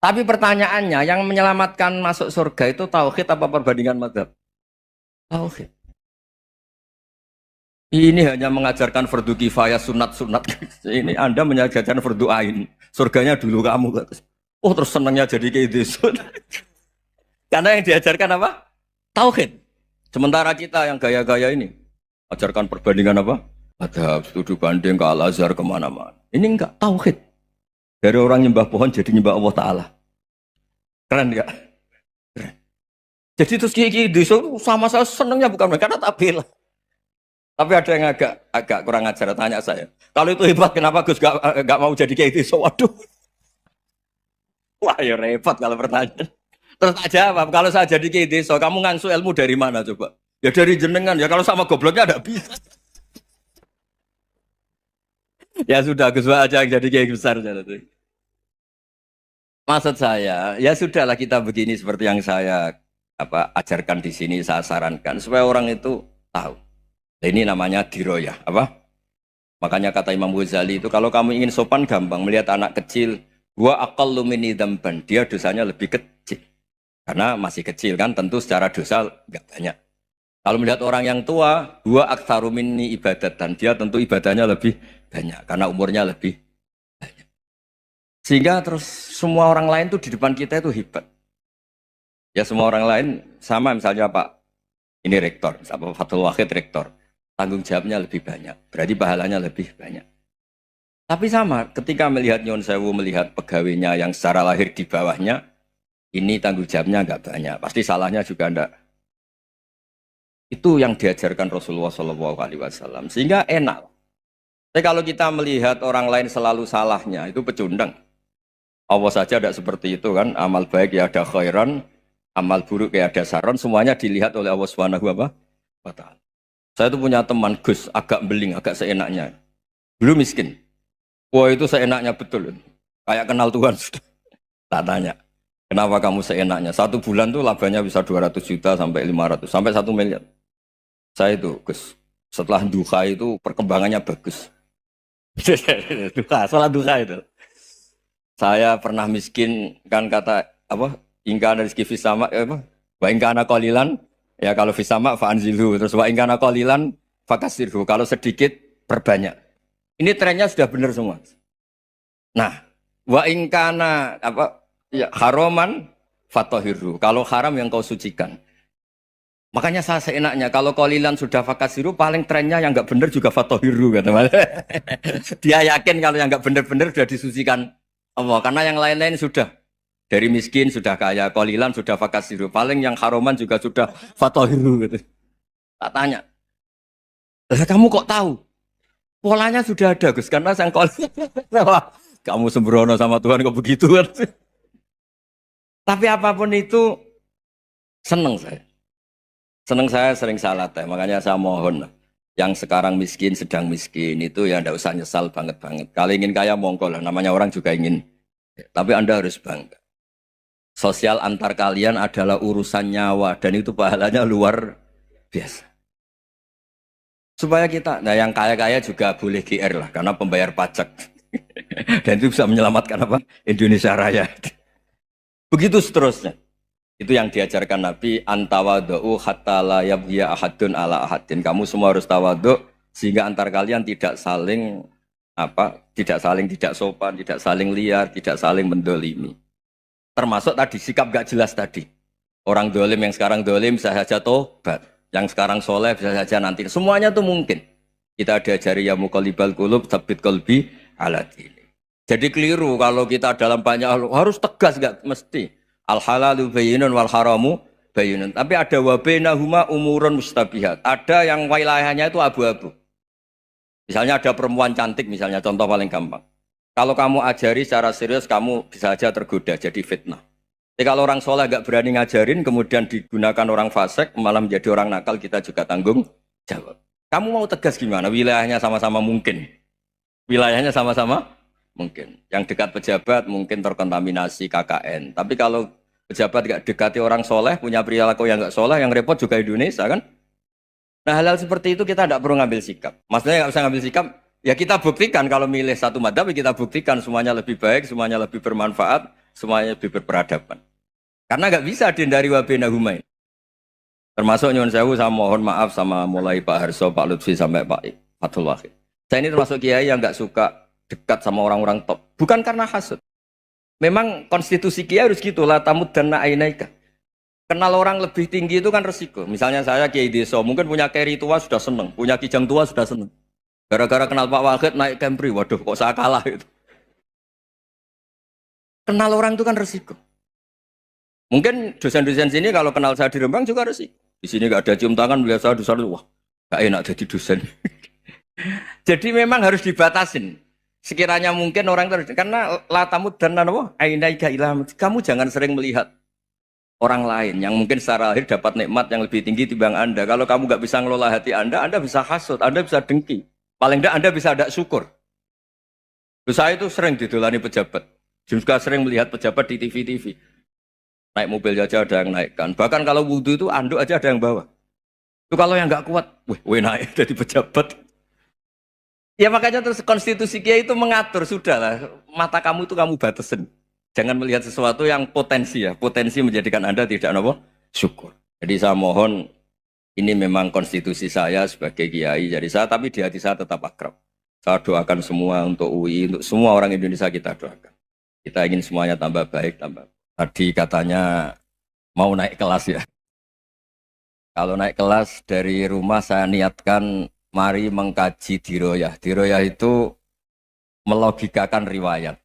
Tapi pertanyaannya, yang menyelamatkan masuk surga itu tauhid apa perbandingan madhab? Tauhid. Ini hanya mengajarkan fardu kifayah sunat-sunat. Ini Anda mengajarkan fardu ain. Surganya dulu kamu. Oh terus senangnya jadi kayak gitu. Karena yang diajarkan apa? Tauhid. Sementara kita yang gaya-gaya ini ajarkan perbandingan apa? Madhab, studi banding ke Al-Azhar kemana-mana. Ini enggak tauhid. Dari orang nyembah pohon jadi nyembah Allah Ta'ala. Keren enggak? Keren. Jadi terus kiai desa sama saya senangnya bukan karena tak bela. Tapi ada yang agak kurang ajar tanya saya. Kalau itu hebat kenapa Gus gak mau jadi kiai desa? Waduh. Wah ya repot kalau pertanyaan. Terus tak jawab, kalau saya jadi kiai desa, kamu ngangsu ilmu dari mana coba? Ya dari jenengan. Ya kalau sama gobloknya enggak bisa. Ya sudah Gus aja yang jadi kiai besar. Maksud saya, ya sudahlah kita begini seperti yang saya ajarkan di sini, saya sarankan supaya orang itu tahu. Nah, ini namanya diroyah, apa? Makanya kata Imam Ghazali itu kalau kamu ingin sopan gampang melihat anak kecil, gua aqallu minni dzamban, dia dosanya lebih kecil. Karena masih kecil kan, tentu secara dosa enggak banyak. Kalau melihat orang yang tua, gua aktsaru minni ibadatan, dia tentu ibadahnya lebih banyak karena umurnya lebih banyak. Sehingga terus semua orang lain tuh di depan kita itu hebat. Ya semua orang lain sama, misalnya Pak ini rektor, Pak Fathul Wahid rektor. Tanggung jawabnya lebih banyak, berarti pahalanya lebih banyak. Tapi sama, ketika melihat Nyon Sewu, melihat pegawainya yang secara lahir di bawahnya, ini tanggung jawabnya enggak banyak, pasti salahnya juga enggak. Itu yang diajarkan Rasulullah SAW, sehingga enak. Tapi kalau kita melihat orang lain selalu salahnya, itu pecundang. Allah saja tidak seperti itu kan, amal baik ya ada khairan, amal buruk ya ada saron, semuanya dilihat oleh Allah Subhanahu wa Ta'ala. Saya itu punya teman Gus, agak beling, agak seenaknya. Dulu miskin. Wah itu seenaknya betul. Kayak kenal Tuhan sudah. Tak tanya, kenapa kamu seenaknya? 1 bulan tuh labanya bisa 200 juta sampai 500, sampai 1 miliar. Saya itu Gus, setelah duha itu perkembangannya bagus. Duha, sholat duha itu. Saya pernah miskin, kan kata, ingkana rizki fisama, wa ingkana qalilan, ya kalau fisama fa'anzilhu, terus wa ingkana qalilan fakasirhu, kalau sedikit perbanyak. Ini trennya sudah benar semua. Nah, wa ingkana haroman fatohirhu, kalau haram yang kau sucikan. Makanya saya seenaknya, kalau qalilan sudah fakasiru, paling trennya yang enggak benar juga fatohiru. Dia yakin kalau yang enggak benar-benar sudah disucikan Allah, karena yang lain-lain sudah. Dari miskin sudah kaya, qalilan sudah fakasiru, paling yang haroman juga sudah fatohiru. Gitu. Tak tanya, kamu kok tahu? Polanya sudah ada Gus, karena yang qalilan. Kamu sembrono sama Tuhan kok begitu kan? Tapi apapun itu, senang saya. Senang saya sering salah teh, makanya saya mohon yang sekarang miskin, sedang miskin itu ya ndak usah nyesal banget-banget. Kalau ingin kaya monggo lah, namanya orang juga ingin. Tapi Anda harus bangga. Sosial antar kalian adalah urusan nyawa dan itu pahalanya luar biasa. Supaya kita, nah yang kaya-kaya juga boleh GR lah karena pembayar pajak. Dan itu bisa menyelamatkan apa? Indonesia Raya. Begitu seterusnya. Itu yang diajarkan Nabi, antawadhu hatta la yabghiya ahadun ala ahadin. Kamu semua harus tawadhu sehingga antar kalian tidak saling tidak sopan, tidak saling liar, tidak saling mendolimi. Termasuk tadi sikap gak jelas tadi. Orang dolim yang sekarang dolim bisa saja tobat, yang sekarang soleh bisa saja nanti. Semuanya tuh mungkin. Kita diajari ya muqallibal qulub tsabbit qalbi ala dini. Jadi keliru kalau kita dalam banyak harus tegas, gak mesti. Al halalu bayyinun wal haramu bayyinun. Tapi ada wa bainahuma umurun mustabihat. Ada yang wilayahnya itu abu-abu. Misalnya ada perempuan cantik, misalnya contoh paling gampang. Kalau kamu ajari secara serius, kamu bisa saja tergoda jadi fitnah. Jadi kalau orang soleh gak berani ngajarin, kemudian digunakan orang fasik, malah menjadi orang nakal, kita juga tanggung jawab. Kamu mau tegas gimana? Wilayahnya sama-sama mungkin. Wilayahnya sama-sama mungkin. Yang dekat pejabat mungkin terkontaminasi KKN. Tapi kalau pejabat gak dekati orang soleh, punya perilaku yang gak soleh, yang repot juga Indonesia kan? Nah hal-hal seperti itu kita tidak perlu ngambil sikap. Maksudnya gak usah ngambil sikap, ya kita buktikan kalau milih satu madzhab, kita buktikan semuanya lebih baik, semuanya lebih bermanfaat, semuanya lebih berperadaban. Karena gak bisa dihindari wabena humain. Termasuk nyuwun sewu, saya mohon maaf sama mulai Pak Harso, Pak Lutfi sampai Pak Fathul Wahid. Saya ini termasuk kiai yang gak suka dekat sama orang-orang top. Bukan karena hasud. Memang konstitusi kiai harus gitu, la tamuddanna ainaika. Kenal orang lebih tinggi itu kan resiko. Misalnya saya kiai desa, mungkin punya keri tua sudah seneng, punya kijang tua sudah seneng. Gara-gara kenal Pak Wahid naik Camry, waduh kok saya kalah itu. Kenal orang itu kan resiko. Mungkin dosen-dosen sini kalau kenal saya di Rembang juga resiko. Di sini gak ada cium tangan, melihat saya dosen, wah gak enak jadi dosen. Jadi memang harus dibatasin. Sekiranya mungkin orang terus, karena latamud dan nanawa ainaika ilham. Kamu jangan sering melihat orang lain yang mungkin secara lahir dapat nikmat yang lebih tinggi timbang Anda. Kalau kamu nggak bisa ngelola hati Anda bisa hasut, Anda bisa dengki. Paling tidak Anda bisa ada syukur. Saya itu sering didolani pejabat. Juga sering melihat pejabat di TV-TV. Naik mobil aja ada yang naikkan. Bahkan kalau wudhu itu anduk aja ada yang bawa. Itu kalau yang nggak kuat, weh naik jadi pejabat. Ya makanya terus konstitusi Kiai itu mengatur, sudahlah, mata kamu itu kamu batasin. Jangan melihat sesuatu yang potensi ya, potensi menjadikan Anda tidak apa? Syukur. Jadi saya mohon, ini memang konstitusi saya sebagai Kiai, jadi saya, tapi di hati saya tetap akrab. Saya doakan semua untuk UI, untuk semua orang Indonesia kita doakan. Kita ingin semuanya tambah baik, tambah. Tadi katanya mau naik kelas ya. Kalau naik kelas dari rumah saya niatkan mari mengkaji diroyah. Diroyah itu melogikakan riwayat.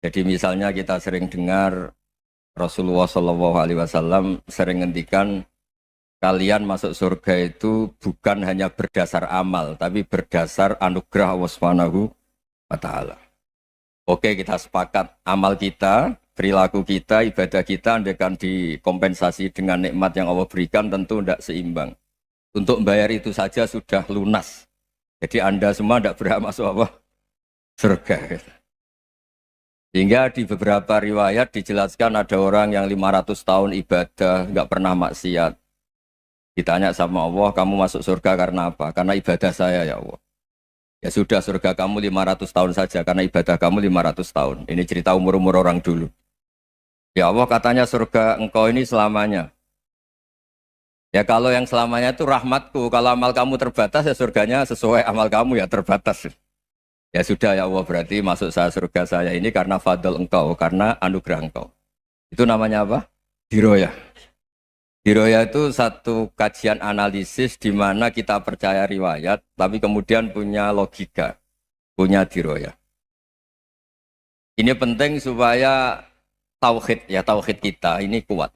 Jadi misalnya kita sering dengar Rasulullah SAW sering ngendikan kalian masuk surga itu bukan hanya berdasar amal, tapi berdasar anugerah Allah Subhanahu wa Ta'ala. Oke, kita sepakat amal kita, perilaku kita, ibadah kita andaikan dikompensasi dengan nikmat yang Allah berikan tentu tidak seimbang. Untuk membayar itu saja sudah lunas. Jadi Anda semua tidak berhak masuk apa? Surga. Sehingga di beberapa riwayat dijelaskan ada orang yang 500 tahun ibadah, nggak pernah maksiat. Ditanya sama Allah, kamu masuk surga karena apa? Karena ibadah saya ya Allah. Ya sudah, surga kamu 500 tahun saja karena ibadah kamu 500 tahun. Ini cerita umur-umur orang dulu. Ya Allah, katanya surga engkau ini selamanya. Ya kalau yang selamanya itu rahmatku. Kalau amal kamu terbatas ya surganya sesuai amal kamu ya terbatas. Ya sudah ya Allah, berarti masuk saya surga saya ini karena fadl engkau, karena anugerah engkau. Itu namanya apa? Diroyah. Diroyah itu satu kajian analisis di mana kita percaya riwayat, tapi kemudian punya logika, punya diroyah. Ini penting supaya tauhid kita ini kuat.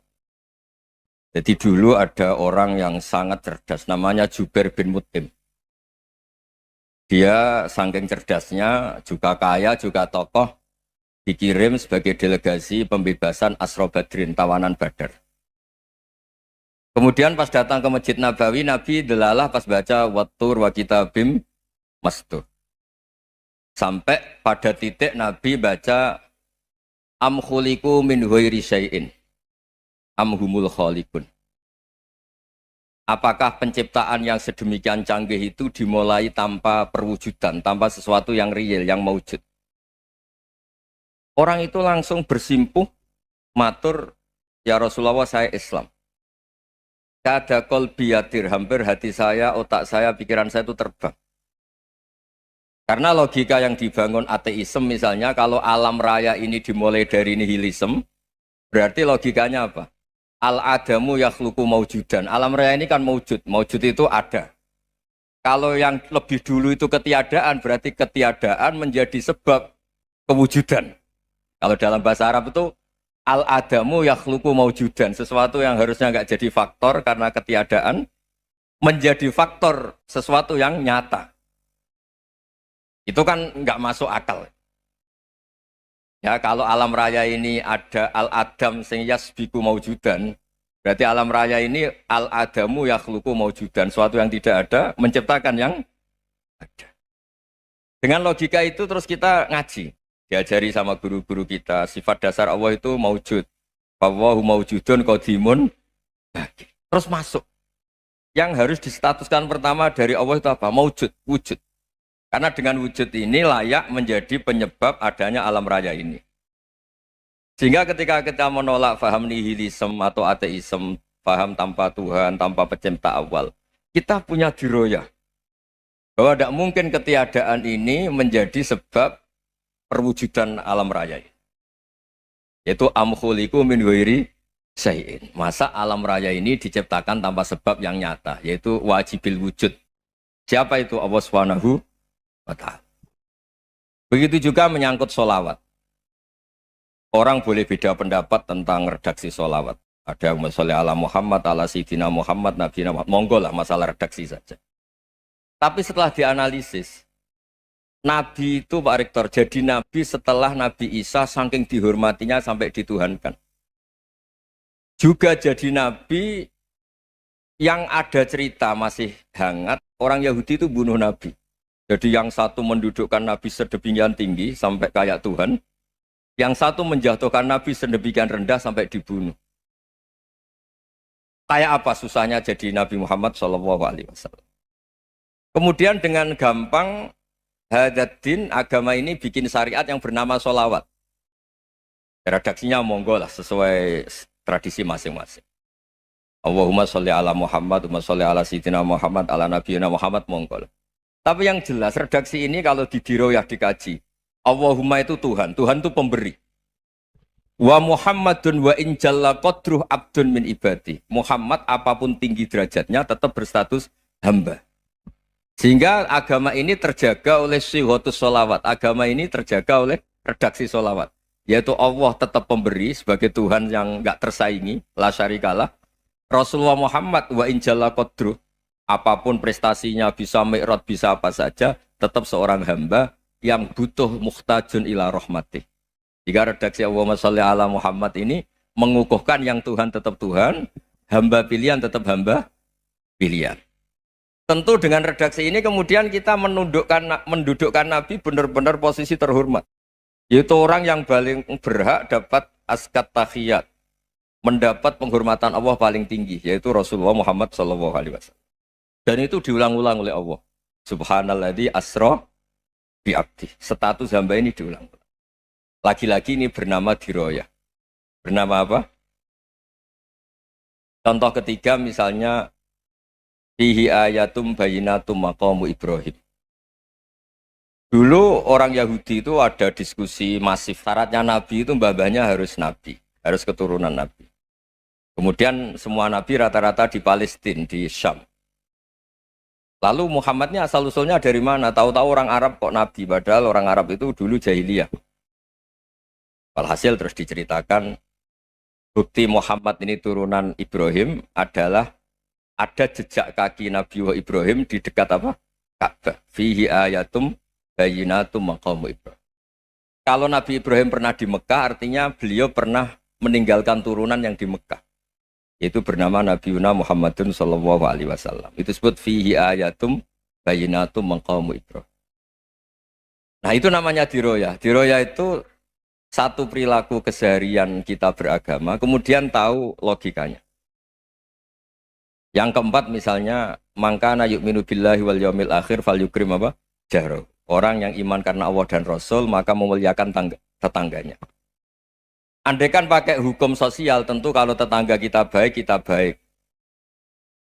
Jadi dulu ada orang yang sangat cerdas, namanya Jubair bin Mut'im. Dia saking cerdasnya, juga kaya, juga tokoh, dikirim sebagai delegasi pembebasan Asra Badrin, tawanan Badar. Kemudian pas datang ke Masjid Nabawi, Nabi delalah pas baca Wattur wa kitabim mastur. Sampai pada titik Nabi baca Am khuliqu min ghairi syai'in am humul khaliqun. Apakah penciptaan yang sedemikian canggih itu dimulai tanpa perwujudan, tanpa sesuatu yang real, yang maujud? Orang itu langsung bersimpuh, matur, ya Rasulullah saya Islam. Kada qalbi yatir, hampir hati saya, otak saya, pikiran saya itu terbang. Karena logika yang dibangun ateisme misalnya, kalau alam raya ini dimulai dari nihilisme, berarti logikanya apa? Al-adamu yakhluqu maujudan. Alam raya ini kan maujud. Maujud itu ada. Kalau yang lebih dulu itu ketiadaan, berarti ketiadaan menjadi sebab kewujudan. Kalau dalam bahasa Arab itu al-adamu yakhluqu maujudan. Sesuatu yang harusnya nggak jadi faktor karena ketiadaan, menjadi faktor sesuatu yang nyata. Itu kan nggak masuk akal. Ya, kalau alam raya ini ada al-adam sing yasbiku maujudan, berarti alam raya ini al-adamu yakhluqu maujudan, suatu yang tidak ada menciptakan yang ada. Dengan logika itu terus kita ngaji, diajari sama guru-guru kita, sifat dasar Allah itu maujud. Wallahu maujudun qadimun. Terus masuk. Yang harus distatuskan pertama dari Allah itu apa? Maujud, wujud. Karena dengan wujud ini layak menjadi penyebab adanya alam raya ini. Sehingga ketika kita menolak faham nihilisme atau ateisme, faham tanpa Tuhan, tanpa pencipta awal, kita punya diroyah. Bahwa tidak mungkin ketiadaan ini menjadi sebab perwujudan alam raya ini. Yaitu am khuliqu min ghairi syai'in. Masa alam raya ini diciptakan tanpa sebab yang nyata, yaitu wajibil wujud. Siapa itu? Allah Subhanahu wa Ta'ala. Begitu juga menyangkut sholawat. Orang boleh beda pendapat tentang redaksi sholawat. Ada yang sholli ala Muhammad, ala Sayyidina Muhammad, Nabi Muhammad. Monggo lah, masalah redaksi saja. Tapi setelah dianalisis, Nabi itu Pak Rektor, jadi Nabi setelah Nabi Isa saking dihormatinya sampai dituhankan. Juga jadi Nabi yang ada cerita masih hangat, orang Yahudi itu bunuh Nabi. Jadi yang satu mendudukkan Nabi sedemikian tinggi sampai kayak Tuhan, Yang satu menjatuhkan Nabi sedemikian rendah sampai dibunuh. Kayak apa susahnya jadi Nabi Muhammad SAW. Kemudian dengan gampang Hadaddin agama ini bikin syariat yang bernama sholawat. Redaksinya monggo lah sesuai tradisi masing-masing. Allahumma sholli ala Muhammad, Allahumma sholli ala Sayyidina Muhammad, ala Nabiyina Muhammad, monggo lah. Tapi yang jelas redaksi ini kalau didiroyah dikaji, Allahumma itu Tuhan, Tuhan itu pemberi. Wa Muhammadun wa in jalla qadruh abdun min ibadi. Muhammad apapun tinggi derajatnya tetap berstatus hamba. Sehingga agama ini terjaga oleh syihotus sholawat. Agama ini terjaga oleh redaksi sholawat. Yaitu Allah tetap pemberi sebagai Tuhan yang enggak tersaingi, la syarikalah. Rasulullah Muhammad wa in jalla qadruh. Apapun prestasinya bisa mi'rad, bisa apa saja, tetap seorang hamba yang butuh muhtajun ila rahmatih. Jika redaksi Allahumma sholli ala Muhammad ini mengukuhkan yang Tuhan tetap Tuhan, hamba pilihan tetap hamba pilihan. Tentu dengan redaksi ini kemudian kita mendudukkan Nabi benar-benar posisi terhormat. Yaitu orang yang paling berhak dapat askat tahiyat, mendapat penghormatan Allah paling tinggi, yaitu Rasulullah Muhammad SAW. Dan itu diulang-ulang oleh Allah. Subhanalladzi asra bi abdi. Status hamba ini diulang. Lagi-lagi ini bernama diroyah. Bernama apa? Contoh ketiga misalnya fihi ayatum bayinatum maqamu Ibrahim. Dulu orang Yahudi itu ada diskusi masif. Syaratnya Nabi itu mbah-mbahnya harus Nabi. Harus keturunan Nabi. Kemudian semua Nabi rata-rata di Palestina, di Syam. Lalu Muhammadnya asal-usulnya dari mana? Tahu-tahu orang Arab kok Nabi. Padahal orang Arab itu dulu jahiliyah. Walhasil terus diceritakan bukti Muhammad ini turunan Ibrahim adalah ada jejak kaki Nabi Ibrahim di dekat apa? Ka'bah. Fihi ayatum bayinatum maqamu Ibrahim. Kalau Nabi Ibrahim pernah di Mekah artinya beliau pernah meninggalkan turunan yang di Mekah. Itu bernama Nabi Muhammadun sallallahu alaihi wasallam. Itu disebut fihi ayatum bayinatum maqamu Ibrahim. Nah, itu namanya diroyah. Diroyah itu satu perilaku keseharian kita beragama, kemudian tahu logikanya. Yang keempat misalnya, mangkana yu'minu billahi wal yaumil akhir fal yukrim apa? Jahro. Orang yang iman karena Allah dan Rasul, maka memuliakan tetangganya. Andaikan pakai hukum sosial, tentu kalau tetangga kita baik, kita baik.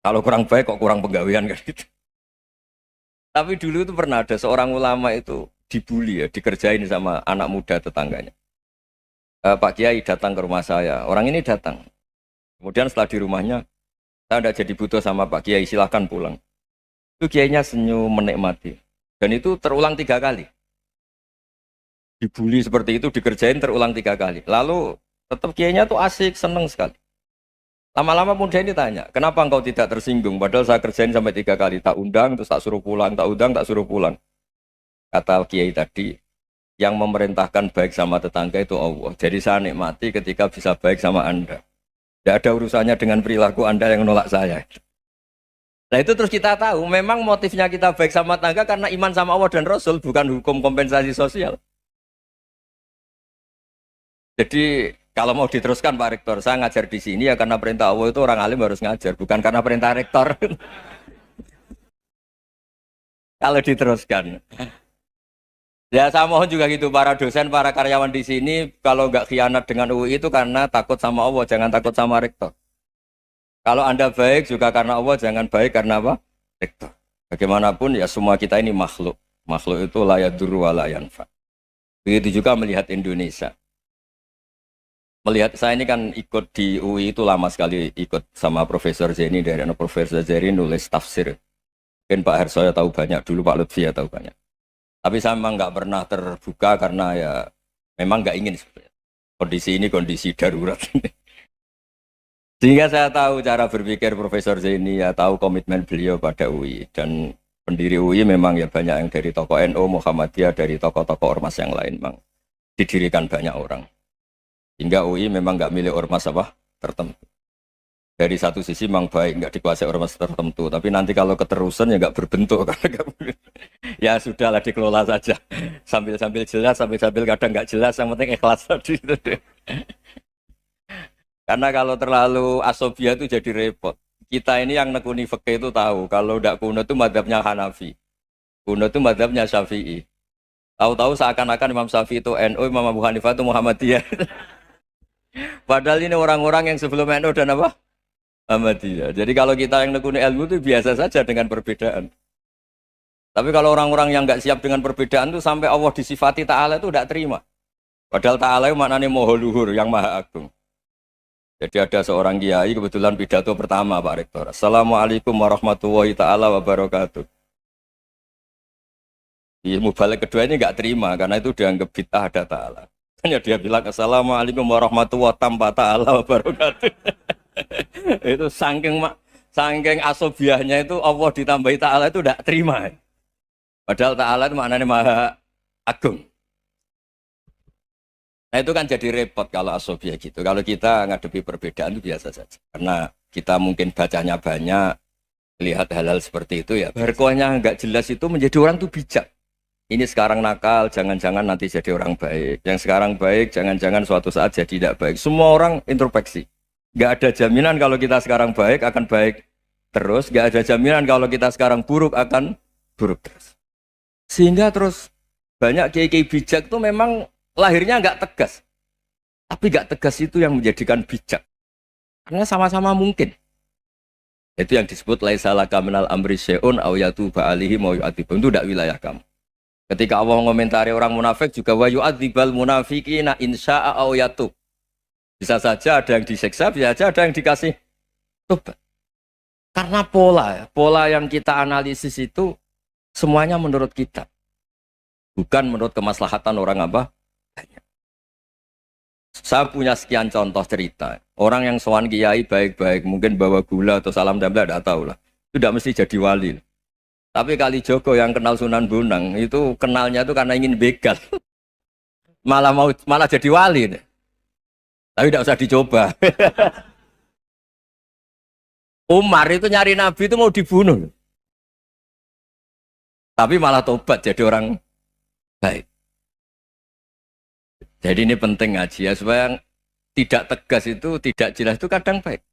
Kalau kurang baik, kok kurang penggawean kan gitu. Tapi dulu itu pernah ada seorang ulama itu dibully ya, dikerjain sama anak muda tetangganya. Pak Kiai datang ke rumah saya, orang ini datang. Kemudian setelah di rumahnya, saya tidak jadi butuh sama Pak Kiai, silahkan pulang. Itu Kiainya senyum menikmati. Dan itu terulang 3 kali. Dibully seperti itu, dikerjain terulang 3 kali. Lalu tetap Kiainya tuh asik, seneng sekali. Lama-lama muda ini tanya, kenapa engkau tidak tersinggung? Padahal saya kerjain sampai 3 kali, tak undang, terus tak suruh pulang, tak undang, tak suruh pulang. Kata Kiai tadi, yang memerintahkan baik sama tetangga itu Allah. Jadi saya nikmati ketika bisa baik sama Anda. Tidak ada urusannya dengan perilaku Anda yang menolak saya. Nah itu terus kita tahu, memang motifnya kita baik sama tetangga karena iman sama Allah dan Rasul, bukan hukum kompensasi sosial. Jadi kalau mau diteruskan Pak Rektor, saya ngajar di sini ya karena perintah Allah itu orang alim harus ngajar, bukan karena perintah Rektor. Kalau diteruskan. Ya saya mohon juga gitu para dosen, para karyawan di sini kalau nggak khianat dengan UI itu karena takut sama Allah, jangan takut sama rektor. Kalau Anda baik juga karena Allah, jangan baik karena apa? Rektor. Bagaimanapun ya semua kita ini makhluk. Makhluk itu la yadurru wa la yanfa. Begitu juga melihat Indonesia. Melihat saya ini kan ikut di UI itu lama sekali ikut sama Profesor Zeni dari Profesor Zeni nulis tafsir. Mungkin Pak Harsoyo tahu banyak, dulu Pak Lutfi ya tahu banyak. Tapi saya memang nggak pernah terbuka karena ya memang nggak ingin sebenarnya. Kondisi ini kondisi darurat. Sehingga saya tahu cara berpikir Profesor Zaini, ya tahu komitmen beliau pada UI. Dan pendiri UI memang ya banyak yang dari tokoh NU, Muhammadiyah, dari tokoh-tokoh ormas yang lain memang didirikan banyak orang. Hingga UI memang nggak milik ormas apa tertentu. Dari satu sisi memang baik, nggak dikuasai ormas tertentu. Tapi nanti kalau keterusan ya nggak berbentuk. Ya sudahlah dikelola saja. Sambil-sambil jelas, sambil-sambil kadang nggak jelas. Yang penting ikhlas tadi. Karena kalau terlalu asobia itu jadi repot. Kita ini yang nekuni fikih itu tahu. Kalau tidak kuno itu madhabnya Hanafi. Kuno itu madhabnya Syafi'i. Tahu-tahu seakan-akan Imam Syafi'i itu NU, Imam Abu Hanifah itu Muhammadiyah. Padahal ini orang-orang yang sebelum NU dan apa? Ahmadiyah. Jadi kalau kita yang nekuni ilmu itu biasa saja dengan perbedaan. Tapi kalau orang-orang yang nggak siap dengan perbedaan itu sampai Allah disifati Ta'ala itu tidak terima. Padahal Ta'ala itu maknanya Maha Luhur, yang Maha Agung. Jadi ada seorang kiai kebetulan pidato pertama Pak Rektor. Assalamualaikum warahmatullahi ta'ala wabarakatuh. Ilmu balik kedua ini nggak terima karena itu dianggap bid'ah ada Ta'ala. Hanya dia bilang Assalamualaikum warahmatullahi ta'ala wabarakatuh. Itu saking asobiahnya itu Allah ditambahi Ta'ala itu tidak terima. Padahal Ta'ala itu maknanya Maha Agung. Nah itu kan jadi repot kalau asobiah gitu. Kalau kita ngadepi perbedaan itu biasa saja. Karena kita mungkin bacanya banyak, lihat hal-hal seperti itu ya. Berkohnya nggak jelas itu menjadi orang tuh bijak. Ini sekarang nakal, jangan-jangan nanti jadi orang baik. Yang sekarang baik, jangan-jangan suatu saat jadi tidak baik. Semua orang introspeksi. Nggak ada jaminan kalau kita sekarang baik akan baik terus. Nggak ada jaminan kalau kita sekarang buruk akan buruk terus. Sehingga terus banyak kiai-kiai bijak itu memang lahirnya nggak tegas. Tapi nggak tegas itu yang menjadikan bijak. Karena sama-sama mungkin. Itu yang disebut laisa laka minal amri syai'un aw yatuba alihi mau yu'adzibun. Itu tidak wilayah kamu. Ketika Allah mengomentari orang munafik juga wa yu'adzibal munafiqina insya'a aw yatub. Bisa saja ada yang disiksa, bisa saja ada yang dikasih tobat. Karena pola yang kita analisis itu semuanya menurut kita. Bukan menurut kemaslahatan orang apa? Banyak. Saya punya sekian contoh cerita. Orang yang sowan kiai baik-baik, mungkin bawa gula atau salam damla, tidak tahu lah. Itu tidak mesti jadi wali. Tapi Kalijogo yang kenal Sunan Bonang, itu kenalnya itu karena ingin begal. Malah jadi wali. Tapi tidak usah dicoba. Umar itu nyari Nabi itu mau dibunuh. Tapi malah tobat jadi orang baik. Jadi ini penting ngaji ya, supaya tidak tegas itu, tidak jelas itu kadang baik.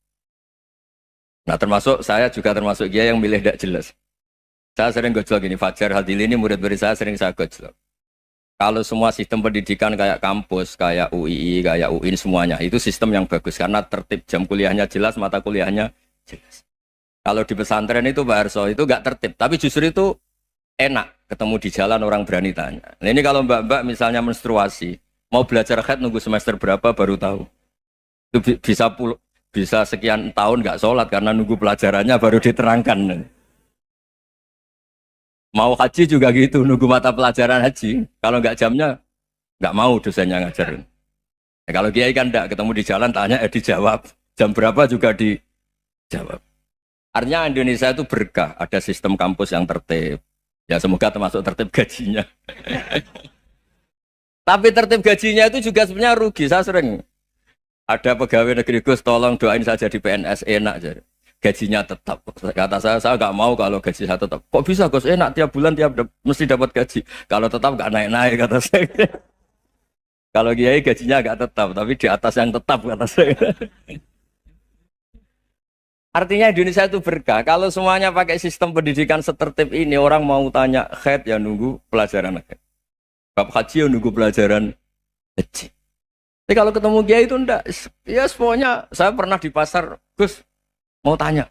Nah termasuk saya juga termasuk dia yang milih tidak jelas. Saya sering gojlok ini, Fajar Hadili ini murid-murid saya sering saya gojlok. Kalau semua sistem pendidikan kayak kampus, kayak UII, kayak UIN semuanya, itu sistem yang bagus karena tertib, jam kuliahnya jelas, mata kuliahnya jelas. Kalau di pesantren itu Pak Arso itu nggak tertib, tapi justru itu enak ketemu di jalan orang berani tanya. Nah, ini kalau mbak-mbak misalnya menstruasi, mau belajar haid nunggu semester berapa baru tahu. Itu bisa sekian tahun nggak sholat karena nunggu pelajarannya baru diterangkan. Mau haji juga gitu, nunggu mata pelajaran haji. Kalau nggak jamnya, nggak mau dosennya ngajarin. Ya, kalau kiai kan enggak, ketemu di jalan tanya, dijawab. Jam berapa juga dijawab. Artinya Indonesia itu berkah, ada sistem kampus yang tertib. Ya semoga termasuk tertib gajinya. Tapi tertib gajinya itu juga sebenarnya rugi. Saya sering ada pegawai negeri Gus, tolong doain saja di PNS enak jadi. Gajinya tetap. Kata saya nggak mau kalau gaji saya tetap. Kok bisa Gus enak tiap bulan mesti dapat gaji. Kalau tetap nggak naik-naik kata saya. Kalau kiai gajinya nggak tetap, tapi di atas yang tetap kata saya. Artinya Indonesia itu berkah. Kalau semuanya pakai sistem pendidikan setertib ini, orang mau tanya haid ya nunggu pelajaran haid. Bab haji ya nunggu pelajaran haji. Tapi kalau ketemu kiai itu enggak. Ya semuanya saya pernah di pasar, Gus mau tanya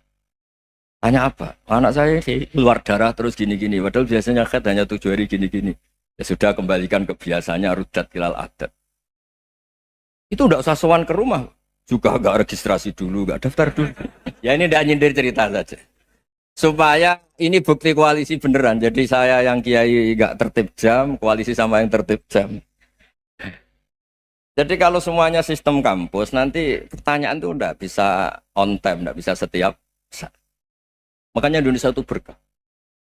apa? Anak saya keluar darah terus gini-gini. Padahal biasanya haid hanya 7 hari gini-gini. Ya sudah kembalikan ke biasanya rudat kilal adat. Itu enggak usah sowan ke rumah. Juga enggak registrasi dulu, enggak daftar dulu. Ya ini enggak nyindir cerita saja. Supaya ini bukti koalisi beneran. Jadi saya yang kiai enggak tertib jam, koalisi sama yang tertib jam. Jadi kalau semuanya sistem kampus, nanti pertanyaan itu enggak bisa on time, enggak bisa setiap saat. Makanya Indonesia itu berkah.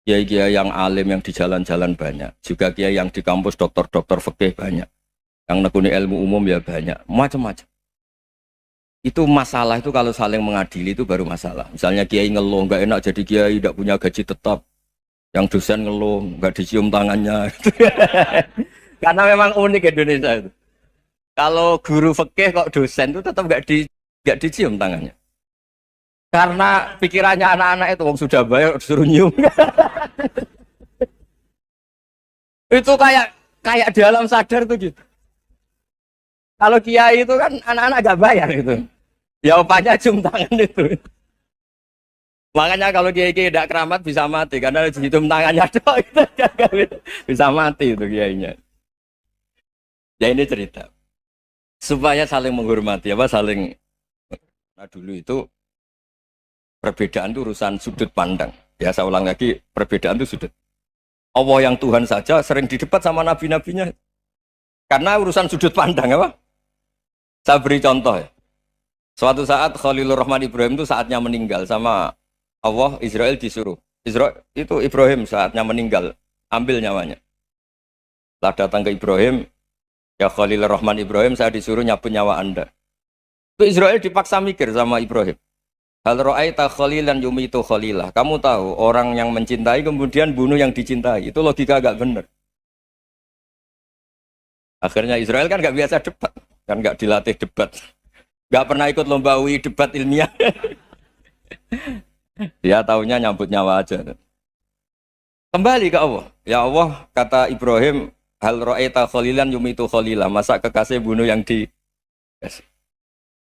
Kiai-kiai yang alim yang di jalan-jalan banyak. Juga kiai yang di kampus dokter-dokter fikih banyak. Yang nekuni ilmu umum ya banyak. Macam-macam. Itu masalah itu kalau saling mengadili itu baru masalah. Misalnya kiai ngeluh nggak enak jadi kiai tidak punya gaji tetap. Yang dosen ngeluh nggak dicium tangannya. Karena memang unik Indonesia itu. Kalau guru fikih kok dosen itu tetap nggak dicium tangannya. Karena pikirannya anak-anak itu wong sudah bayar disuruh nyium. Itu kayak di alam sadar tuh gitu. Kalau kiai itu kan anak-anak gak bayar itu. Ya opanya cium tangan itu. Makanya kalau kiai-kiai tidak keramat bisa mati karena cium tangannya doang itu bisa mati itu kiainya. Ya ini cerita supaya saling menghormati saling. Nah dulu itu perbedaan itu urusan sudut pandang. Ya saya ulang lagi perbedaan itu sudut. Allah yang Tuhan saja sering didebat sama nabi-nabinya karena urusan sudut pandang apa? Saya beri contoh ya. Suatu saat Khalilur Rahman Ibrahim itu saatnya meninggal sama Allah, Israel disuruh. Israel itu Ibrahim saatnya meninggal, ambil nyawanya. Setelah datang ke Ibrahim, ya Khalilur Rahman Ibrahim, saya disuruh nyabut nyawa Anda. Itu Israel dipaksa mikir sama Ibrahim. Hal ra'aita khalilan yumitu khalilah. Kamu tahu orang yang mencintai kemudian bunuh yang dicintai. Itu logika agak benar. Akhirnya Israel kan nggak biasa debat, kan nggak dilatih debat. Gak pernah ikut lomba UI debat ilmiah. Dia taunya nyambut nyawa aja. Kembali ke Allah. Ya Allah, kata Ibrahim, hal ra'aita khalilan yumitu khalilah. Masa kekasih bunuh yang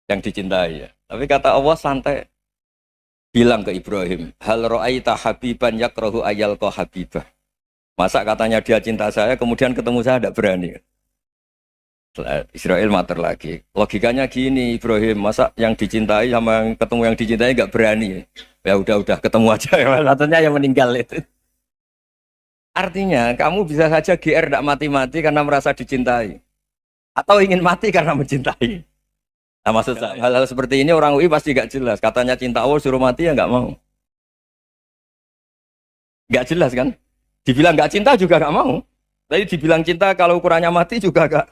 dicintai ya. Tapi kata Allah santai. Bilang ke Ibrahim, hal ra'aita habiban yakrahu ayyalqa habibah. Masa katanya dia cinta saya, kemudian ketemu saya tidak berani. Israel mater lagi. Logikanya gini Ibrahim, masa yang dicintai sama yang ketemu yang dicintai nggak berani? Ya udah ketemu aja. Katanya yang meninggal itu. Artinya kamu bisa saja GR tidak mati-mati karena merasa dicintai, atau ingin mati karena mencintai. Nah maksud saya hal-hal seperti ini orang UI pasti nggak jelas. Katanya cinta Allah suruh mati ya nggak mau. Nggak jelas kan? Dibilang nggak cinta juga nggak mau. Tapi dibilang cinta kalau ukurannya mati juga nggak.